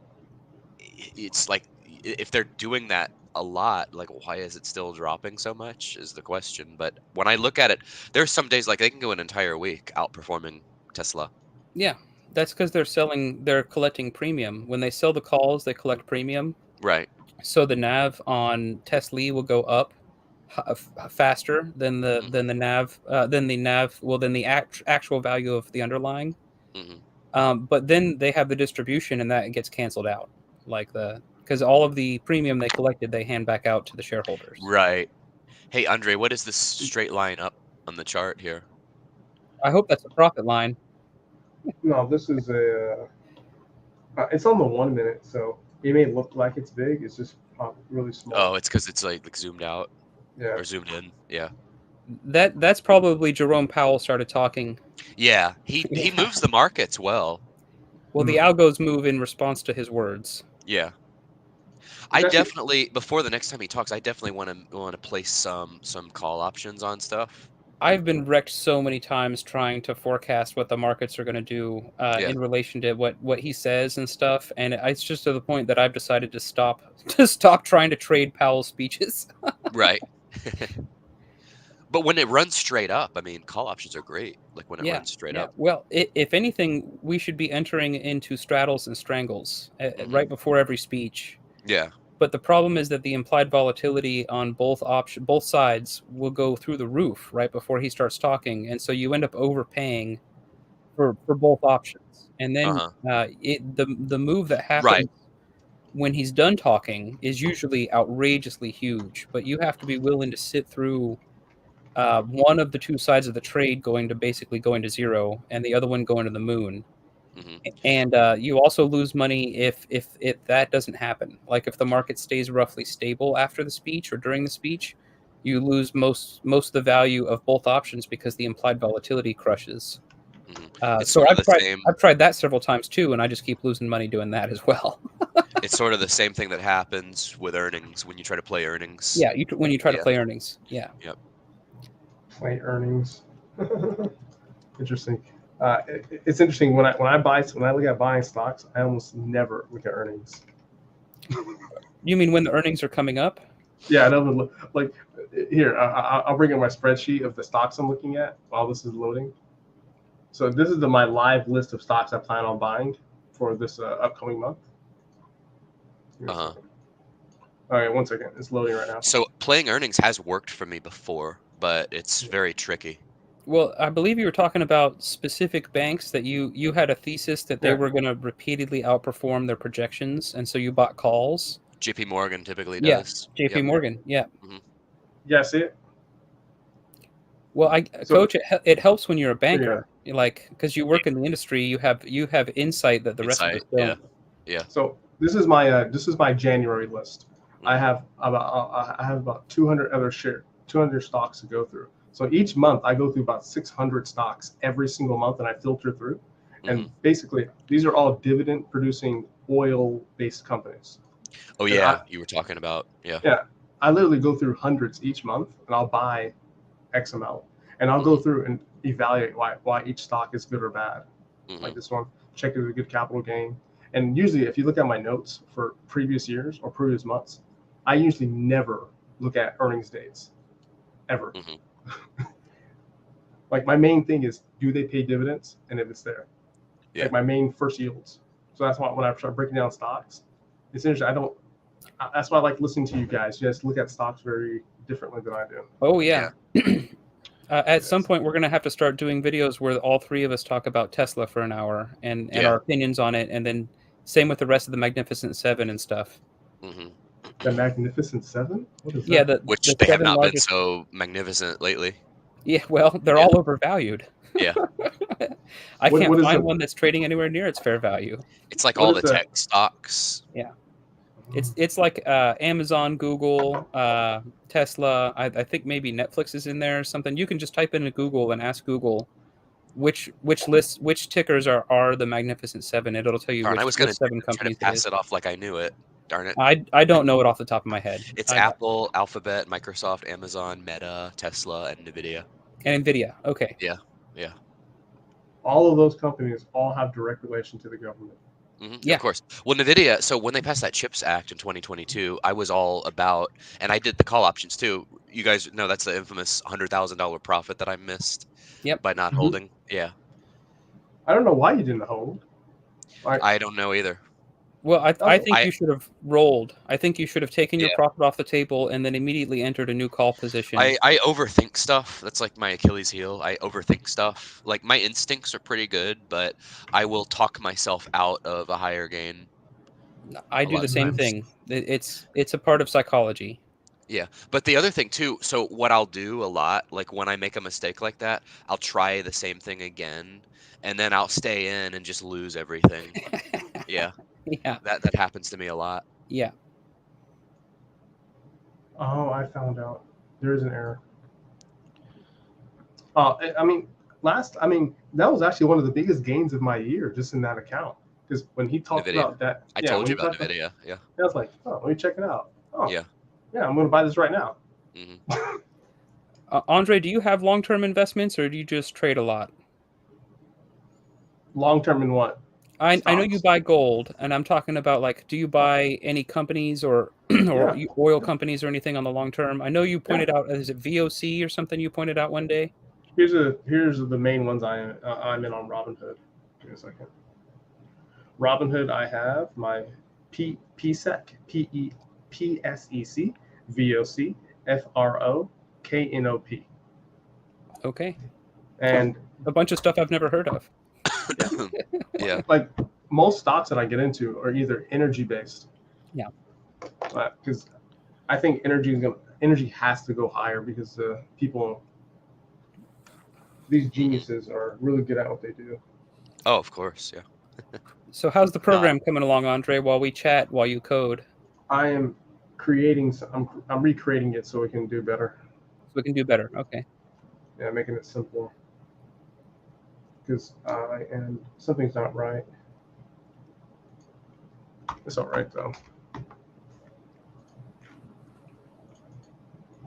it's like if they're doing that a lot, like why is it still dropping so much is the question. But when I look at it, there's some days like they can go an entire week outperforming Tesla. Yeah. That's because they're collecting premium. When they sell the calls, they collect premium. Right. So the nav on Tesla will go up faster than the Mhm. than the nav than the actual value of the underlying. Mhm. But then they have the distribution, and that gets canceled out, because all of the premium they collected, they hand back out to the shareholders. Right. Hey, Andre, what is this straight line up on the chart here? I hope that's a profit line. No, this is it's on the 1 minute, so it may look like it's big. It's just really small. Oh, it's because it's like zoomed out Yeah. or zoomed in. Yeah. That's probably Jerome Powell started talking. Yeah. He moves the markets well. Well, the algos move in response to his words. Yeah. It's actually- definitely, before the next time he talks, I definitely want to place some call options on stuff. I've been wrecked so many times trying to forecast what the markets are going to do Yeah. in relation to what he says and stuff, and it's just to the point that I've decided to stop trying to trade Powell's speeches. Right. But when it runs straight up, I mean, call options are great. Like when it runs straight up. Well, if anything, we should be entering into straddles and strangles right before every speech. Yeah. But the problem is that the implied volatility on both sides will go through the roof right before he starts talking, and so you end up overpaying for both options. And then the move that happens Right. when he's done talking is usually outrageously huge, but you have to be willing to sit through one of the two sides of the trade going to zero, and the other one going to the moon. And you also lose money if that doesn't happen. Like if the market stays roughly stable after the speech or during the speech, you lose most of the value of both options because the implied volatility crushes. So I've tried that several times too, and I just keep losing money doing that as well. It's sort of the same thing that happens with earnings when you try to play earnings. Yeah, when you try to play earnings. Yeah. Yep. Play earnings. Interesting. It's interesting when I look at buying stocks, I almost never look at earnings. You mean when the earnings are coming up? Yeah, I don't look like here. I'll bring up my spreadsheet of the stocks I'm looking at while this is loading. So this is my live list of stocks I plan on buying for this upcoming month. All right, 1 second. It's loading right now. So playing earnings has worked for me before, but it's very tricky. Well, I believe you were talking about specific banks that you had a thesis that they were going to repeatedly outperform their projections, and so you bought calls. JP Morgan typically does. Yeah, JP Morgan, yeah. Mm-hmm. Yeah, see it? Well, Coach, it helps when you're a banker, because you work in the industry, you have insight that the rest of us don't. Yeah. So this is my January list. Mm-hmm. I have about 200 stocks to go through. So each month I go through about 600 stocks every single month, and I filter through. And basically, these are all dividend-producing oil-based companies. Oh yeah, you were talking about Yeah, I literally go through hundreds each month, and I'll buy X amount, and I'll go through and evaluate why each stock is good or bad. Like this one, check it as a good capital gain. And usually, if you look at my notes for previous years or previous months, I usually never look at earnings dates, ever. Like my main thing is, do they pay dividends? And if it's there, like my main first yields. So that's why when I start breaking down stocks, it's interesting. That's why I like listening to you guys. You guys look at stocks very differently than I do. Oh yeah. At some point, we're going to have to start doing videos where all three of us talk about Tesla for an hour and our opinions on it, and then same with the rest of the Magnificent Seven and stuff. The Magnificent Seven? What is that? Which they have not been so magnificent lately. Yeah, well, they're all overvalued. Yeah. I can't find one that's trading anywhere near its fair value. It's like all the tech stocks. Yeah. It's like Amazon, Google, Tesla. I think maybe Netflix is in there or something. You can just type into Google and ask Google which tickers are the Magnificent Seven. It'll tell you Darn, I was going which to seven try to companies it pass is. it off like I knew it. Darn it. I don't know it off the top of my head. It's Apple, Alphabet, Microsoft, Amazon, Meta, Tesla, and NVIDIA. And Nvidia. Okay. Yeah, yeah. All of those companies all have direct relation to the government. Yeah. Of course. Well, NVIDIA, so when they passed that CHIPS Act in 2022, I was all about, and I did the call options too. You guys know that's the infamous $100,000 profit that I missed Yep. by not Mhm. holding. Yeah. I don't know why you didn't hold. I don't know either. Well, I think I- you should have rolled. I think you should have taken your Yeah. profit off the table and then immediately entered a new call position. I overthink stuff. That's like my Achilles heel. I overthink stuff. Like my instincts are pretty good, but I will talk myself out of a higher gain. I a do lot the of same times. thing. It's a part of psychology. Yeah. But the other thing too, so what I'll do a lot, like when I make a mistake like that, I'll try the same thing again, and then I'll stay in and just lose everything. Yeah. Yeah. That happens to me a lot. Yeah. Oh, I found out. There is an error. I mean, that was actually one of the biggest gains of my year, just in that account. Because when he talked NVIDIA. about that, I yeah, told when you he about talked NVIDIA. Yeah. I was like, oh, let me check it out. Oh, Yeah. yeah, I'm going to buy this right now. hmm Andre, do you have long-term investments or do you just trade a lot? Long term in what? I know you Stocks? buy gold, and I'm talking about like, do you buy any companies or Yeah. oil companies or anything on the long term? I know you pointed out, is it VOC or something you pointed out one day? Here's the main ones I'm in on Robinhood. Give me a second. Robinhood, I have my PSEC, PSEC, VOC, FRO, KNOP. Okay. And A bunch of stuff I've never heard of. Yeah. like most stocks that I get into are either energy based. Yeah. Because I think energy has to go higher because these geniuses are really good at what they do. Oh, of course. Yeah. So how's the program coming along, Andre, while we chat, while you code? I am I'm recreating it so we can do better. So we can do better. Okay. Yeah, making it simpler. Because something's not right. It's all right though.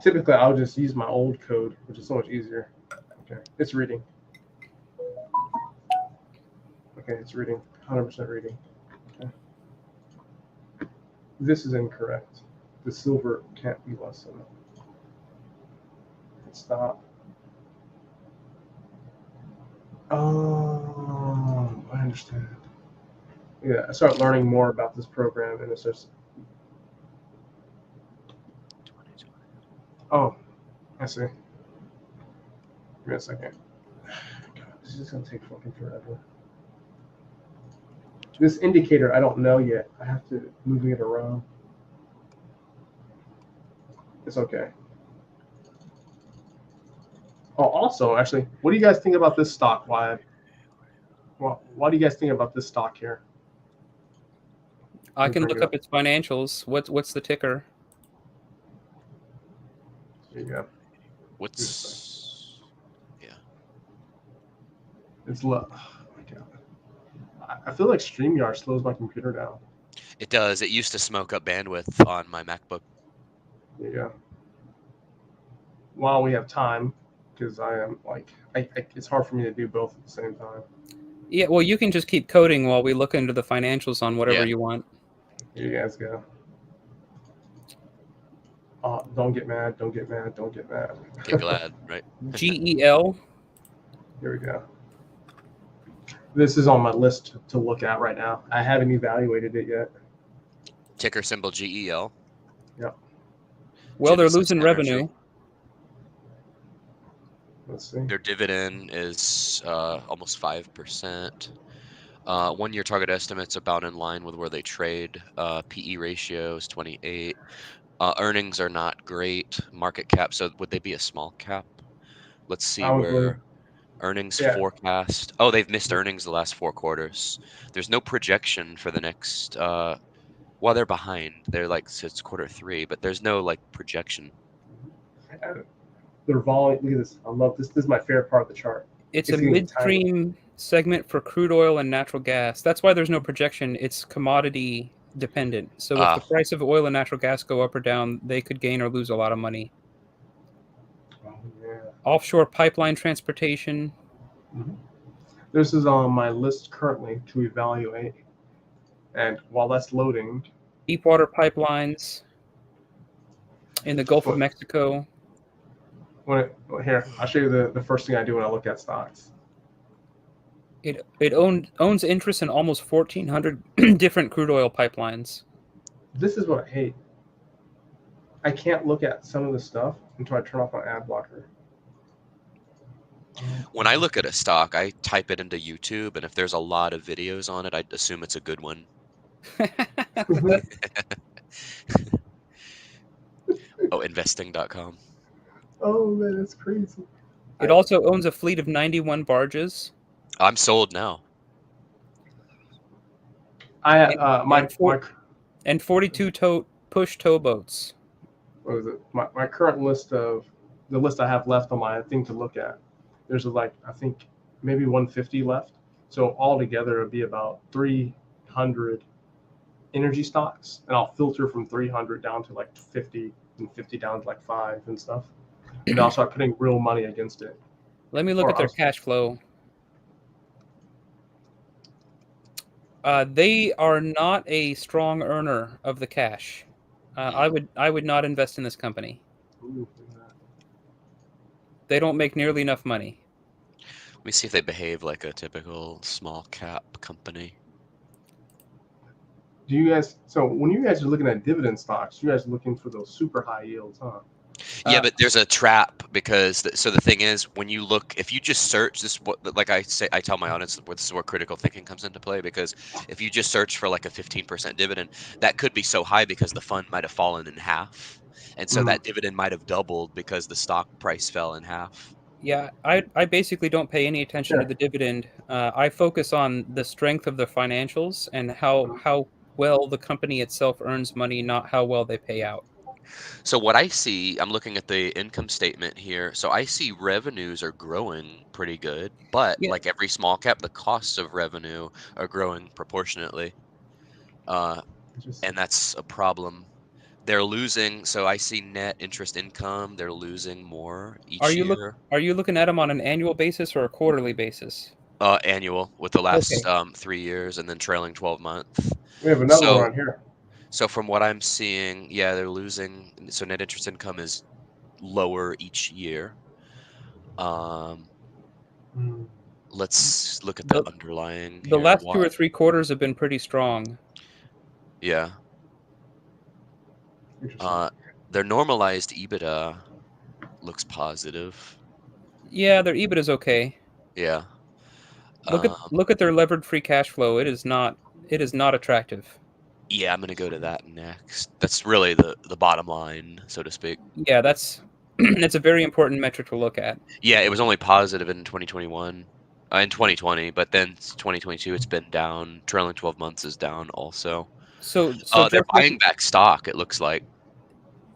Typically, I'll just use my old code, which is so much easier. Okay, it's reading. Okay, it's reading. 100% reading. Okay. This is incorrect. The silver can't be less than. Stop. Oh, I understand. Yeah, I started learning more about this program, and it's just. Oh, I see. Give me a second. God, this is gonna take fucking forever. This indicator, I don't know yet. I have to move it around. It's okay. Oh, also, actually, what do you guys think about this stock, Wyatt? Well, what do you guys think about this stock here? I can look up its financials. What's the ticker? There you go. Yeah. It's low. Oh my God. I feel like StreamYard slows my computer down. It does. It used to smoke up bandwidth on my MacBook. There you go. While we have time, because I am it's hard for me to do both at the same time. Yeah, well, you can just keep coding while we look into the financials on whatever you want. Here you guys go. Don't get mad. Don't get mad. Don't get mad. Get glad, right? GEL. Here we go. This is on my list to look at right now. I haven't evaluated it yet. Ticker symbol GEL. Yep. Well, Genesis they're losing Energy. revenue. Let's see. Their dividend is almost 5%. 1 year target estimate's about in line with where they trade. PE ratio is 28. Earnings are not great. Market cap, so would they be a small cap? Let's see where earnings forecast. Oh, they've missed earnings the last 4 quarters. There's no projection for the next. Well, they're behind. They're like, so it's quarter 3, but there's no like projection. Their volume. Look at this. I love this. This is my favorite part of the chart. It's It's a getting tiny. midstream segment for crude oil and natural gas. That's why there's no projection. It's commodity dependent. So if the price of oil and natural gas go up or down, they could gain or lose a lot of money. Oh, yeah. Offshore pipeline transportation. Mhm. This is on my list currently to evaluate. And while that's loading, Deepwater pipelines in the Gulf of what, Mexico. here, I'll show you the first thing I do when I look at stocks. It owns interest in almost 1,400 different crude oil pipelines. This is what I hate. I can't look at some of the stuff until I turn off my ad blocker. When I look at a stock, I type it into YouTube, and if there's a lot of videos on it, I'd assume it's a good one. Oh, investing.com. Oh man, that's crazy. It also owns a fleet of 91 barges. I'm sold now. And 42 push towboats. What is it? My current list of the list I have left on my thing to look at. There's I think maybe 150 left. So altogether it'd be about 300 energy stocks, and I'll filter from 300 down to like 50 and 50 down to like 5 and stuff. And I'll start putting real money against it. Let me look at their cash flow. They are not a strong earner of the cash. I would not invest in this company. Ooh, they don't make nearly enough money. Let me see if they behave like a typical small cap company. Do you guys? So when you guys are looking at dividend stocks, you guys are looking for those super high yields, huh? Yeah, but there's a trap because so the thing is, when you look, if you just search this, like I say, I tell my audience, this is where critical thinking comes into play. Because if you just search for like a 15% dividend, that could be so high because the fund might have fallen in half, and so that dividend might have doubled because the stock price fell in half. Yeah, I basically don't pay any attention to the dividend. I focus on the strength of the financials and how well the company itself earns money, not how well they pay out. So what I see, I'm looking at the income statement here. So I see revenues are growing pretty good, but Yeah. like every small cap, the costs of revenue are growing proportionately. And that's a problem. They're losing. So I see net interest income. They're losing more each year. Are you looking at them on an annual basis or a quarterly basis? Annual with the last 3 years and then trailing 12 months. We have another one right here. So from what I'm seeing, yeah, they're losing. So net interest income is lower each year. Let's look at the underlying. The last 2 or 3 quarters have been pretty strong. Yeah. Their normalized EBITDA looks positive. Yeah, their EBITDA is okay. Yeah. Look at their levered free cash flow. It is not attractive. Yeah, I'm gonna go to that next. That's really the bottom line, so to speak. Yeah, that's it's a very important metric to look at. Yeah, it was only positive in 2021, in 2020, but then 2022 it's been down. Trailing 12 months is down also. So they're buying back stock. It looks like.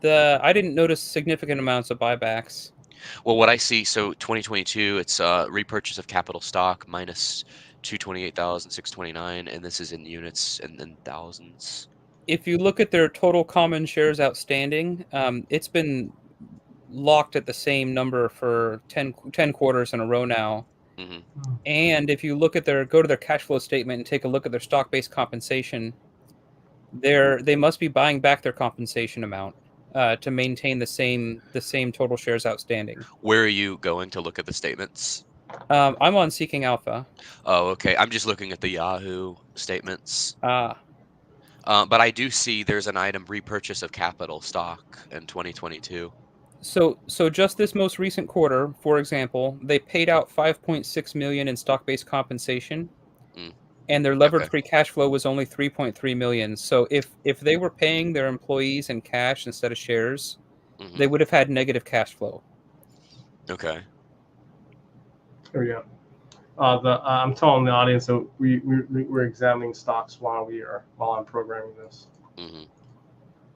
I didn't notice significant amounts of buybacks. Well, what I see, so 2022, it's repurchase of capital stock minus 228,629, and this is in units and in thousands. If you look at their total common shares outstanding, it's been locked at the same number for 10 quarters in a row now. Mm-hmm. And if you look at go to their cash flow statement and take a look at their stock-based compensation, they must be buying back their compensation amount to maintain the same total shares outstanding. Where are you going to look at the statements? I'm on Seeking Alpha. Oh, okay. I'm just looking at the Yahoo statements. But I do see there's an item repurchase of capital stock in 2022. So just this most recent quarter, for example, they paid out $5.6 million in stock-based compensation, and their levered free cash flow was only $3.3 million. So if they were paying their employees in cash instead of shares, they would have had negative cash flow. Okay. There we go. I'm telling the audience that we're examining stocks while I'm programming this.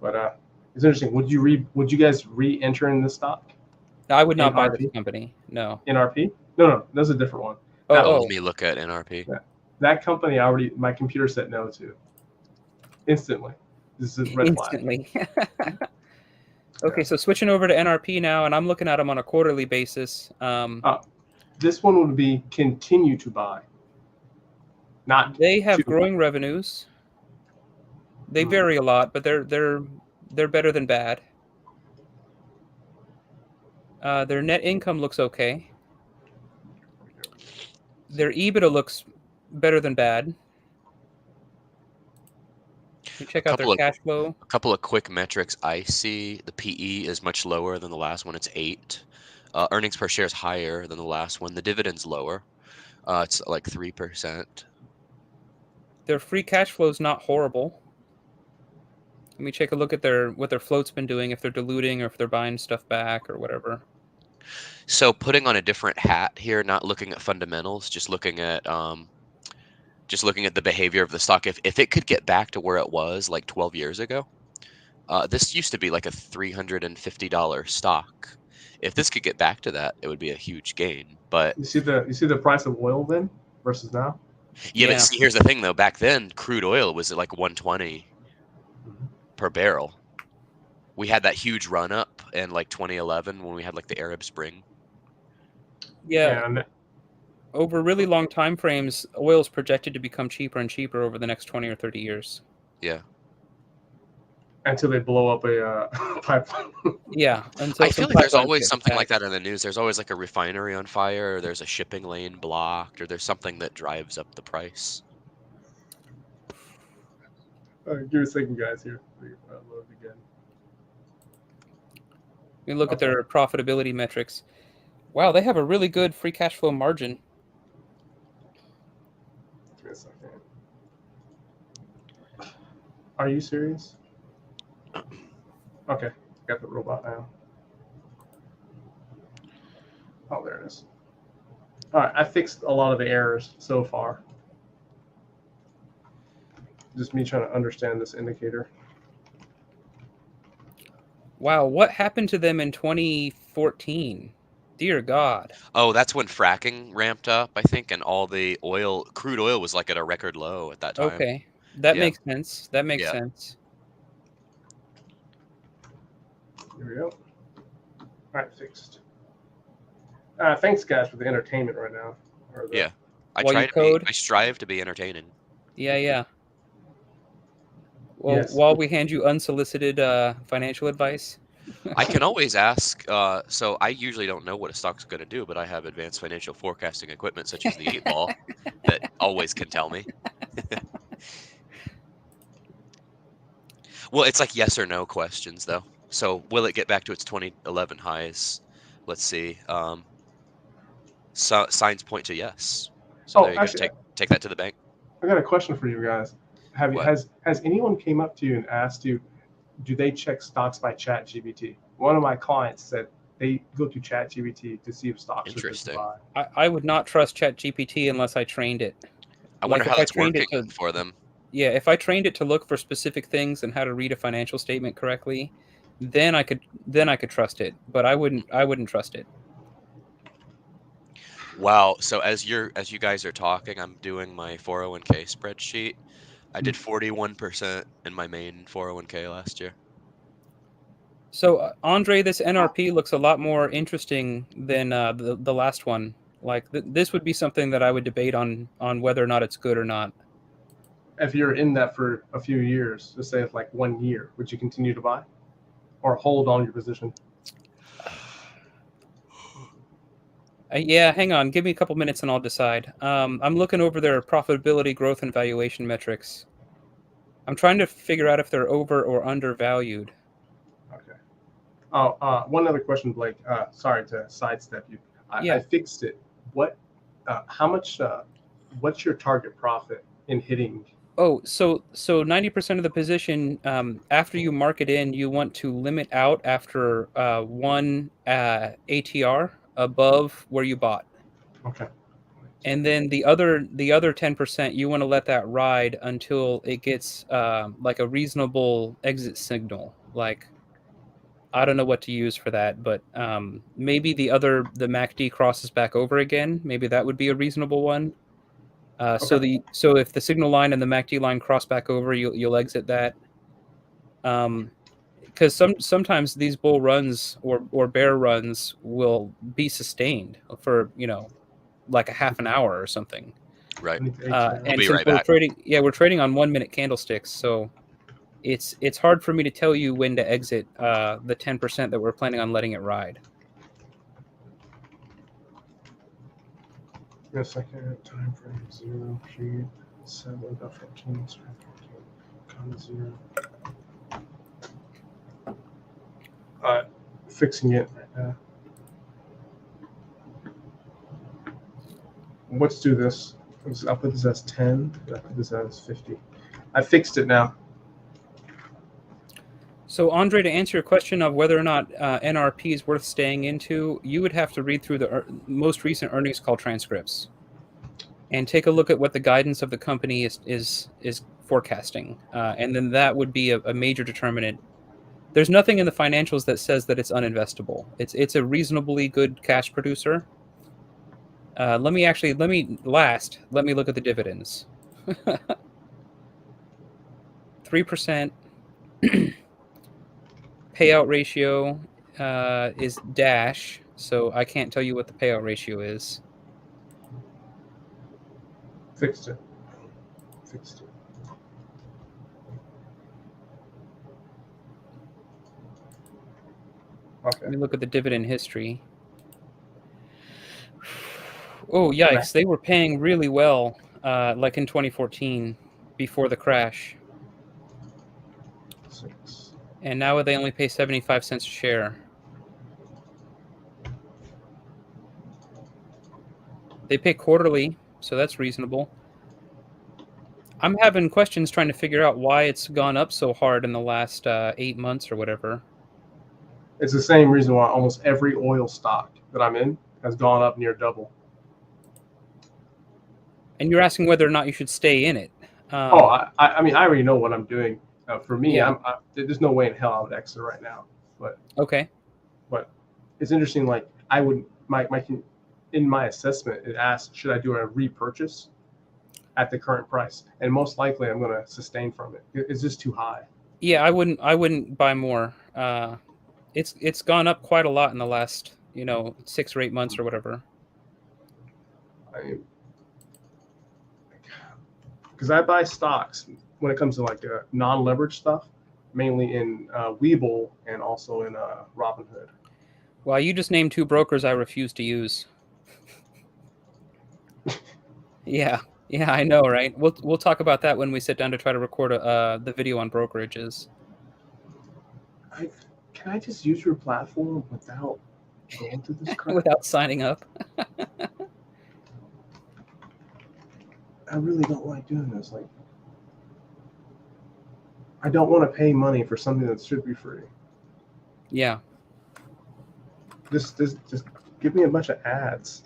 But it's interesting. Would you guys re-enter in this stock? I would not buy this company. No. NRP? No, that's a different one. Oh, Let me look at NRP. That company my computer said no to instantly. This is red flag. instantly. Okay, so switching over to NRP now, and I'm looking at them on a quarterly basis. This one would be continue to buy. Not They have to, growing revenues. They vary a lot, but they're better than bad. Their net income looks okay. Their EBITDA looks better than bad. We check out their cash flow. A couple of quick metrics I see. The PE is much lower than the last one. It's 8. Earnings per share is higher than the last one. The dividend's lower. It's like 3%. Their free cash flow is not horrible. Let me take a look at what their float's been doing, if they're diluting or if they're buying stuff back or whatever. So putting on a different hat here, not looking at fundamentals, just looking at the behavior of the stock. If it could get back to where it was like 12 years ago, this used to be like a $350 stock. If this could get back to that, it would be a huge gain. But you see the price of oil then versus now. Yeah, but see, here's the thing though. Back then, crude oil was at like 120 per barrel. We had that huge run up in like 2011 when we had like the Arab Spring. Yeah. Over really long time frames, oil is projected to become cheaper and cheaper over the next 20 or 30 years. Yeah. Until they blow up a pipeline. Yeah. I feel like there's always something like that in the news. There's always like a refinery on fire, or there's a shipping lane blocked, or there's something that drives up the price. Give me a second, guys. Here, load again. We look at their profitability metrics. Wow, they have a really good free cash flow margin. Give me a second. Are you serious? Okay, got the robot now. Oh, there it is. All right, I fixed a lot of the errors so far. Just me trying to understand this indicator. Wow, what happened to them in 2014? Dear God. Oh, that's when fracking ramped up, I think, and all the crude oil was like at a record low at that time. Okay, that makes sense. That makes sense. Here we go. All right, fixed. Thanks, guys, for the entertainment right now. I strive to be entertaining. Yeah. Well, while we hand you unsolicited financial advice. I can always ask. So I usually don't know what a stock's going to do, but I have advanced financial forecasting equipment such as the 8-ball that always can tell me. Well, it's like yes or no questions, though. So will it get back to its 2011 highs? Let's see. So signs point to yes. So there you go. Take that to the bank. I got a question for you guys. Has anyone came up to you and asked you, do they check stocks by ChatGPT? One of my clients said they go to ChatGPT to see if stocks are good to buy. I would not trust ChatGPT unless I trained it. I wonder how it's working for them. Yeah, if I trained it to look for specific things and how to read a financial statement correctly, then I could trust it. But I wouldn't trust it. Wow. So as you guys are talking, I'm doing my 401k spreadsheet. I did 41% in my main 401k last year. So Andre, this NRP looks a lot more interesting than the last one. Like this would be something that I would debate on whether or not it's good or not. If you're in that for a few years, just say it's like 1 year, would you continue to buy or hold on your position? Yeah, hang on. Give me a couple minutes and I'll decide. I'm looking over their profitability, growth, and valuation metrics. I'm trying to figure out if they're over or undervalued. Okay. Oh, one other question, Blake. Sorry to sidestep you. I fixed it. How much? What's your target profit in hitting? Oh, so 90% of the position, after you mark it in, you want to limit out after one ATR above where you bought. Okay. And then the other 10%, you want to let that ride until it gets like a reasonable exit signal. Like I don't know what to use for that, but maybe the MACD crosses back over again. Maybe that would be a reasonable one. So if the signal line and the MACD line cross back over, you'll exit that. Because sometimes these bull runs or bear runs will be sustained for like a half an hour or something. Right. And be since right we're back. we're trading on 1 minute candlesticks, so it's hard for me to tell you when to exit the 10% that we're planning on letting it ride. A second time frame 0 Q 7 14 0. Fixing it right now. Let's do this. I'll put this as 10. I'll put this as 50. I fixed it now. So, Andre, to answer your question of whether or not NRP is worth staying into, you would have to read through the most recent earnings call transcripts and take a look at what the guidance of the company is forecasting, and then that would be a major determinant. There's nothing in the financials that says that it's uninvestable. It's a reasonably good cash producer. Let me look at the dividends. 3%. Payout ratio is dash, so I can't tell you what the payout ratio is. Fixed it. Okay. Let me look at the dividend history. Oh, yikes. They were paying really well, like in 2014, before the crash. 6. And now they only pay 75 cents a share. They pay quarterly, so that's reasonable. I'm having questions trying to figure out why it's gone up so hard in the last 8 months or whatever. It's the same reason why almost every oil stock that I'm in has gone up near double. And you're asking whether or not you should stay in it. I mean, I already know what I'm doing. For me, Yeah. there's no way in hell I would exit right now. But okay. But it's interesting. Like I would, in my assessment, it asks, should I do a repurchase at the current price? And most likely, I'm going to sustain from it. It's just too high. Yeah, I wouldn't buy more. It's gone up quite a lot in the last 6 or 8 months or whatever. Because I buy stocks when it comes to like non-leveraged stuff, mainly in Webull and also in Robinhood. Well, you just named 2 brokers I refuse to use. Yeah, I know, right? We'll talk about that when we sit down to try to record the video on brokerages. Can I just use your platform without going through this crap? Without signing up? I really don't like doing this. Like, I don't want to pay money for something that should be free. Yeah. Just give me a bunch of ads.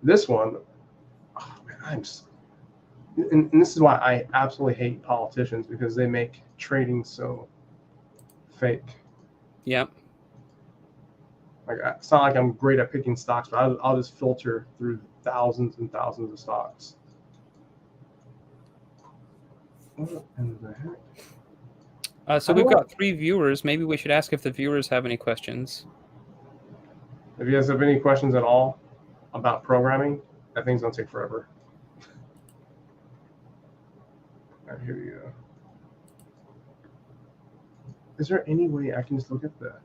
This one, oh man, and this is why I absolutely hate politicians, because they make trading so fake. Yep. Like, it's not like I'm great at picking stocks, but I'll just filter through thousands and thousands of stocks. What in the heck? So we've got 3 viewers. Maybe we should ask if the viewers have any questions. If you guys have any questions at all about programming, that thing's gonna take forever. All right, here we go. Is there any way I can just look at that?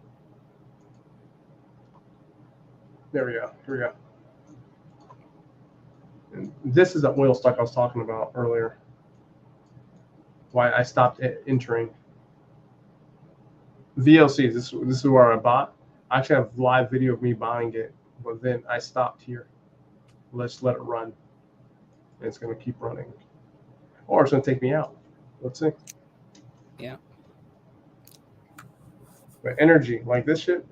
There we go. Here we go. And this is the oil stock I was talking about earlier. Why I stopped entering. VLCs, this is where I bought. I actually have live video of me buying it, but then I stopped here. Let's let it run. And it's going to keep running. Or it's going to take me out. Let's see. Yeah. But energy, like this shit,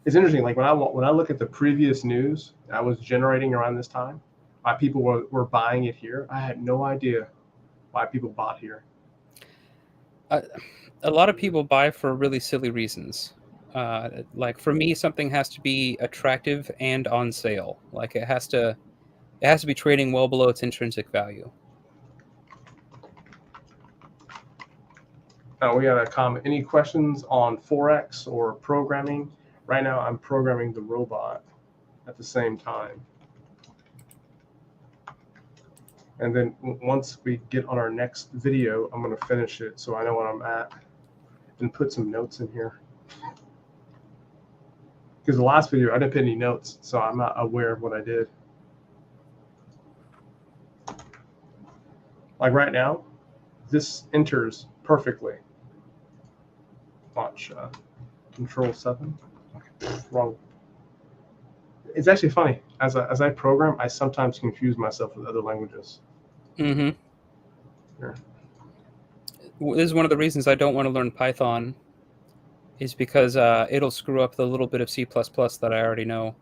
it's interesting. Like when I look at the previous news that was generating around this time, why people were buying it here, I had no idea why people bought here. A lot of people buy for really silly reasons. Like for me, something has to be attractive and on sale. Like it has to be trading well below its intrinsic value. We got a comment. Any questions on Forex or programming? Right now, I'm programming the robot at the same time. And then once we get on our next video, I'm going to finish it so I know what I'm at and put some notes in here. Because the last video, I didn't put any notes, so I'm not aware of what I did. Like right now, this enters perfectly. Watch, Control 7. Okay, wrong. It's actually funny. As I program, I sometimes confuse myself with other languages. Mm-hmm. Here. This is one of the reasons I don't want to learn Python, is because it'll screw up the little bit of C++ that I already know.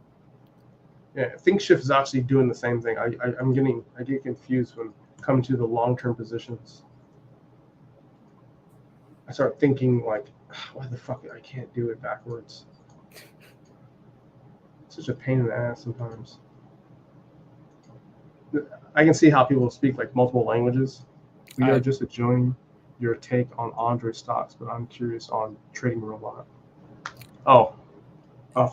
Yeah, ThinkShift is actually doing the same thing. I get confused when coming to the long-term positions. I start thinking like, why the fuck I can't do it backwards? It's such a pain in the ass sometimes. I can see how people speak like multiple languages. We are just enjoying your take on Andre stocks, but I'm curious on trading robot. Oh,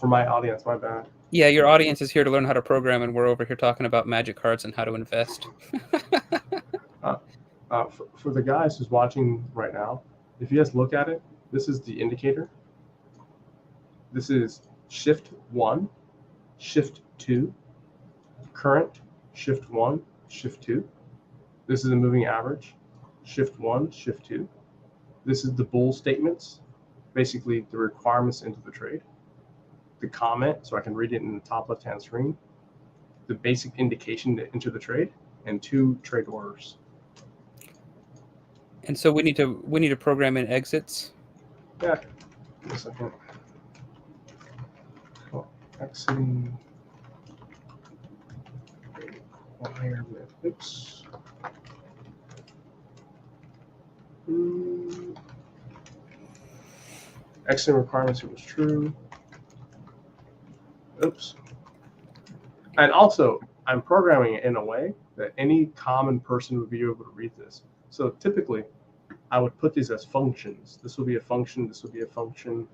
for my audience, my bad. Yeah, your audience is here to learn how to program, and we're over here talking about magic cards and how to invest. For the guys who's watching right now, if you guys look at it, this is the indicator. This is shift 1, shift 2, current, shift 1, shift 2. This is a moving average, shift 1, shift 2. This is the bull statements, basically the requirements into the trade. The comment, so I can read it in the top left-hand screen. The basic indication to enter the trade, and 2 trade orders. And so we need to program in exits. Yeah, give me a second. Oh, exiting requirement. Oops. Exiting requirements, it was true. Oops. And also, I'm programming it in a way that any common person would be able to read this. So typically, I would put these as functions. This would be a function, this would be a function.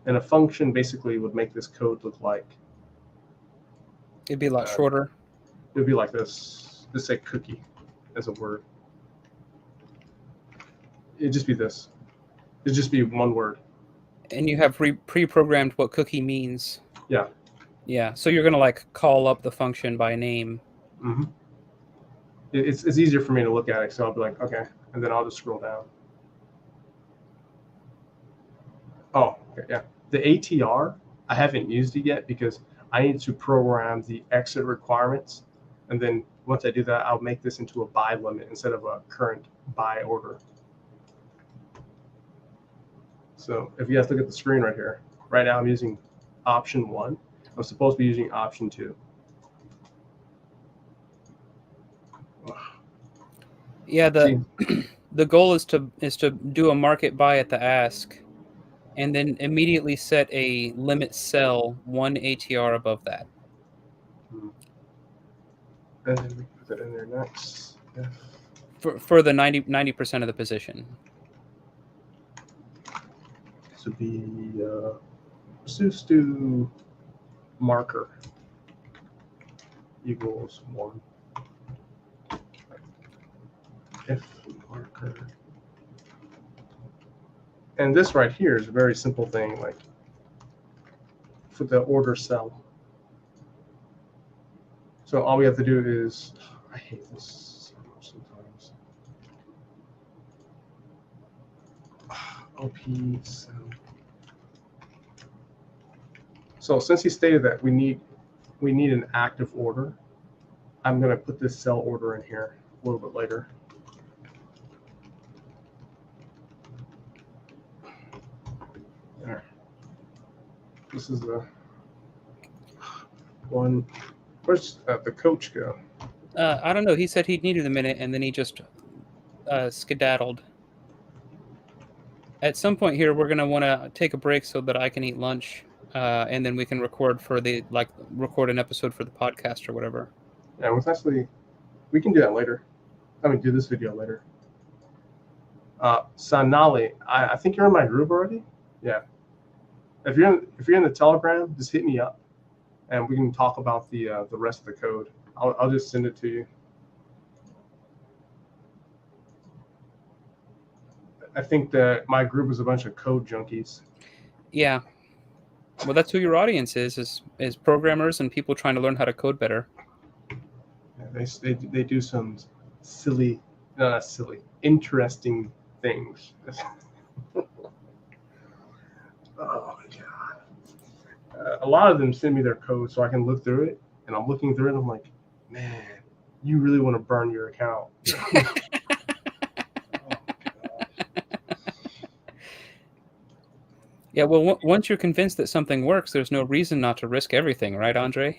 And a function basically would make this code look like... It'd be a lot shorter. It would be like this. Just say cookie as a word. It'd just be this. It'd just be one word. And you have pre-programmed what cookie means. Yeah. Yeah, so you're going to like call up the function by name. Mm-hmm. It's easier for me to look at it, so I'll be like, okay, and then I'll just scroll down. Oh, okay, yeah. The ATR, I haven't used it yet because I need to program the exit requirements, and then once I do that, I'll make this into a buy limit instead of a current buy order. So if you guys look at the screen right here, right now I'm using option 1. I'm supposed to be using option 2. Yeah, the goal is to do a market buy at the ask, and then immediately set a limit sell 1 ATR above that. And then we put that in there next. Yeah. For the 90% of the position. This would be let's do marker equals 1. If marker. And this right here is a very simple thing, like for the order sell. So all we have to do is, I hate this so much sometimes. OP sell. So since he stated that we need an active order, I'm going to put this sell order in here a little bit later. There. This is the one. Where's the coach go? I don't know. He said he needed a minute, and then he just skedaddled. at some point here, we're gonna want to take a break so that I can eat lunch, and then we can record record an episode for the podcast or whatever. Yeah, we can do that later. Do this video later. Sanali, I think you're in my group already. Yeah. If you're in the Telegram, just hit me up, and we can talk about the rest of the code. I'll just send it to you. I think that my group is a bunch of code junkies. Yeah. Well, that's who your audience is programmers and people trying to learn how to code better. Yeah, they do some silly, no, not silly, interesting things. Oh my god! A lot of them send me their code so I can look through it, and I'm looking through it, and I'm like, man, you really want to burn your account. Yeah, well, once you're convinced that something works, there's no reason not to risk everything, right, Andre?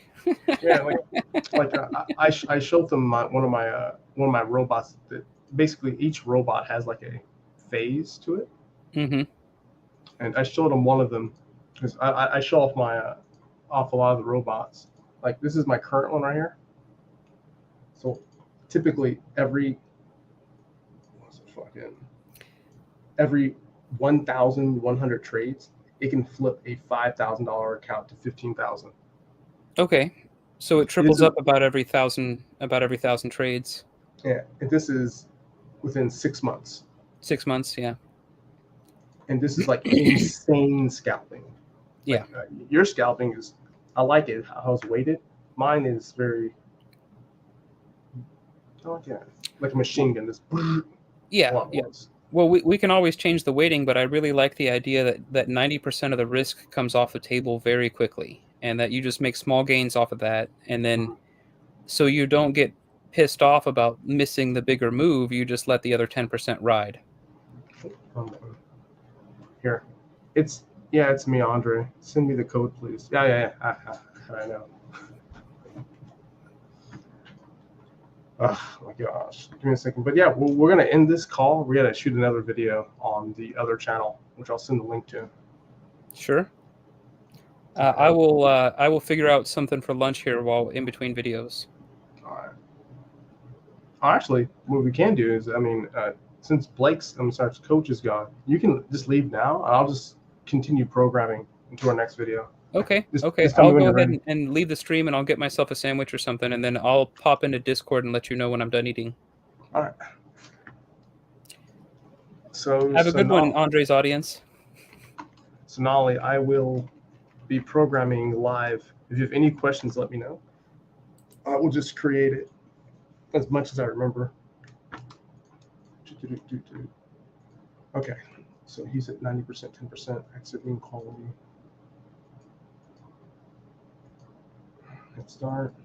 Yeah, I showed them one of my robots that basically each robot has like a phase to it, Mm-hmm. and I showed them one of them because I show off a lot of the robots. Like this is my current one right here. So typically every 1,100 trades, it can flip a $5,000 account to 15,000. Okay, so it triples up about every thousand trades. Yeah, and this is within 6 months. 6 months, yeah. And this is like insane scalping. Yeah. Your scalping is, I like it how it's weighted. Mine is very, like a machine gun. This. Yeah. Well, we can always change the weighting, but I really like the idea that 90% of the risk comes off the table very quickly, and that you just make small gains off of that, and then so you don't get pissed off about missing the bigger move, you just let the other 10% ride. Here, it's me, Andre. Send me the code, please. Yeah. I know. Oh my gosh. Give me a second. But yeah, we're going to end this call. We got to shoot another video on the other channel, which I'll send the link to. Sure. I will figure out something for lunch here while in between videos. All right. Actually, what we can do is, since Coach is gone, you can just leave now, and I'll just continue programming into our next video. Okay. I'll go ahead and leave the stream, and I'll get myself a sandwich or something, and then I'll pop into Discord and let you know when I'm done eating. All right. So have a good one, Andre's audience. Sonali, I will be programming live. If you have any questions, let me know. I will just create it as much as I remember. Okay, so he's at 90%, 10%, exiting quality. Let's start.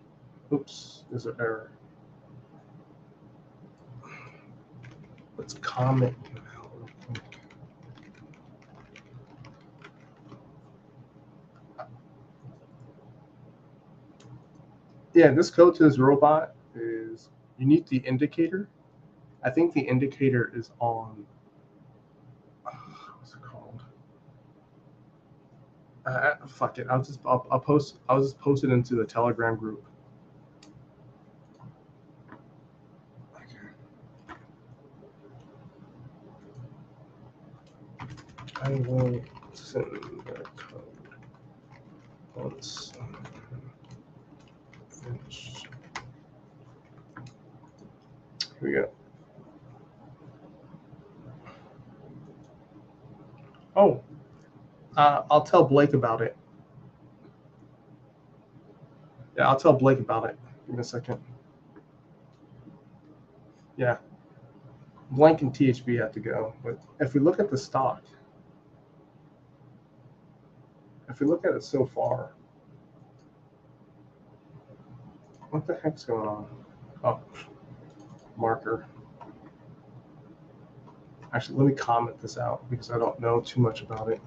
Oops, there's an error. Let's comment. Yeah, this code to this robot is you need the indicator. I think the indicator is on. What's it called? Fuck it. I'll just post it into the Telegram group. I will send the code once finished. Here we go. Oh, I'll tell Blake about it. Yeah, I'll tell Blake about it. Give me a second. Yeah. Blank and THB have to go. But if we look at the stock, if we look at it so far, what the heck's going on? Oh, marker. Actually, let me comment this out because I don't know too much about it.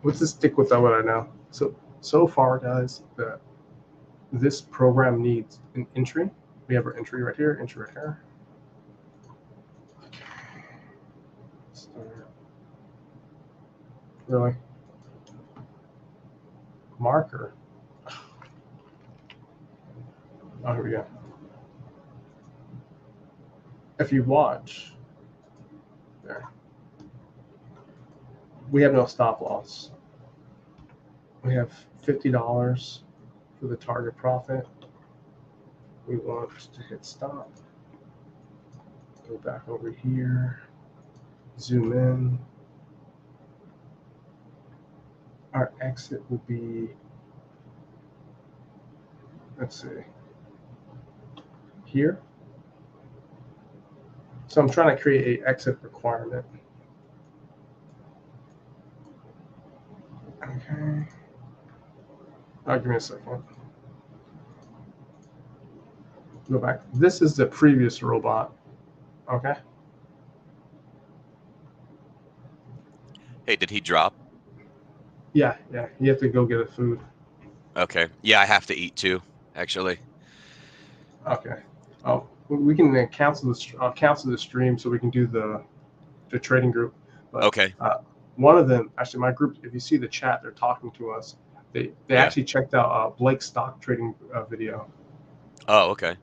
Let's just stick with what I know. So far, guys, this program needs an entry. We have our entry right here, entry right here. Really? Marker. Oh, here we go. If you watch, there, we have no stop loss. We have $50 for the target profit. We want to hit stop. Go back over here. Zoom in. Our exit will be, let's see, here. So I'm trying to create an exit requirement. Okay. Give me a second. Go back. This is the previous robot. Okay. Hey, did he drop? Yeah. You have to go get a food. Okay. Yeah, I have to eat too, actually. Okay. Oh, we can cancel the stream so we can do the trading group. But, Okay. One of them, actually, my group. If you see the chat, they're talking to us. They actually checked out Blake's stock trading video. Oh, okay.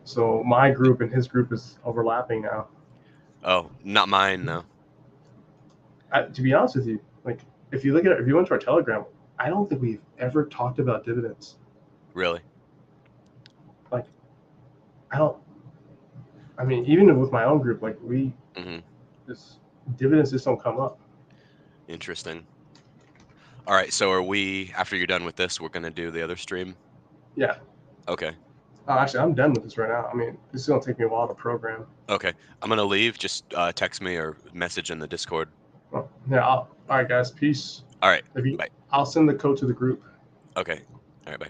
So my group and his group is overlapping now. Oh, not mine though. To be honest with you, like if you went to our Telegram, I don't think we've ever talked about dividends. Really? Like, I mean, even with my own group, like dividends just don't come up. Interesting. All right, so are we, after you're done with this, we're going to do the other stream? Yeah. Okay. Actually, I'm done with this right now. I mean, this is going to take me a while to program. Okay. I'm going to leave. Just text me or message in the Discord. Well, yeah. All right, guys. Peace. All right. Bye. I'll send the code to the group. Okay. All right. Bye.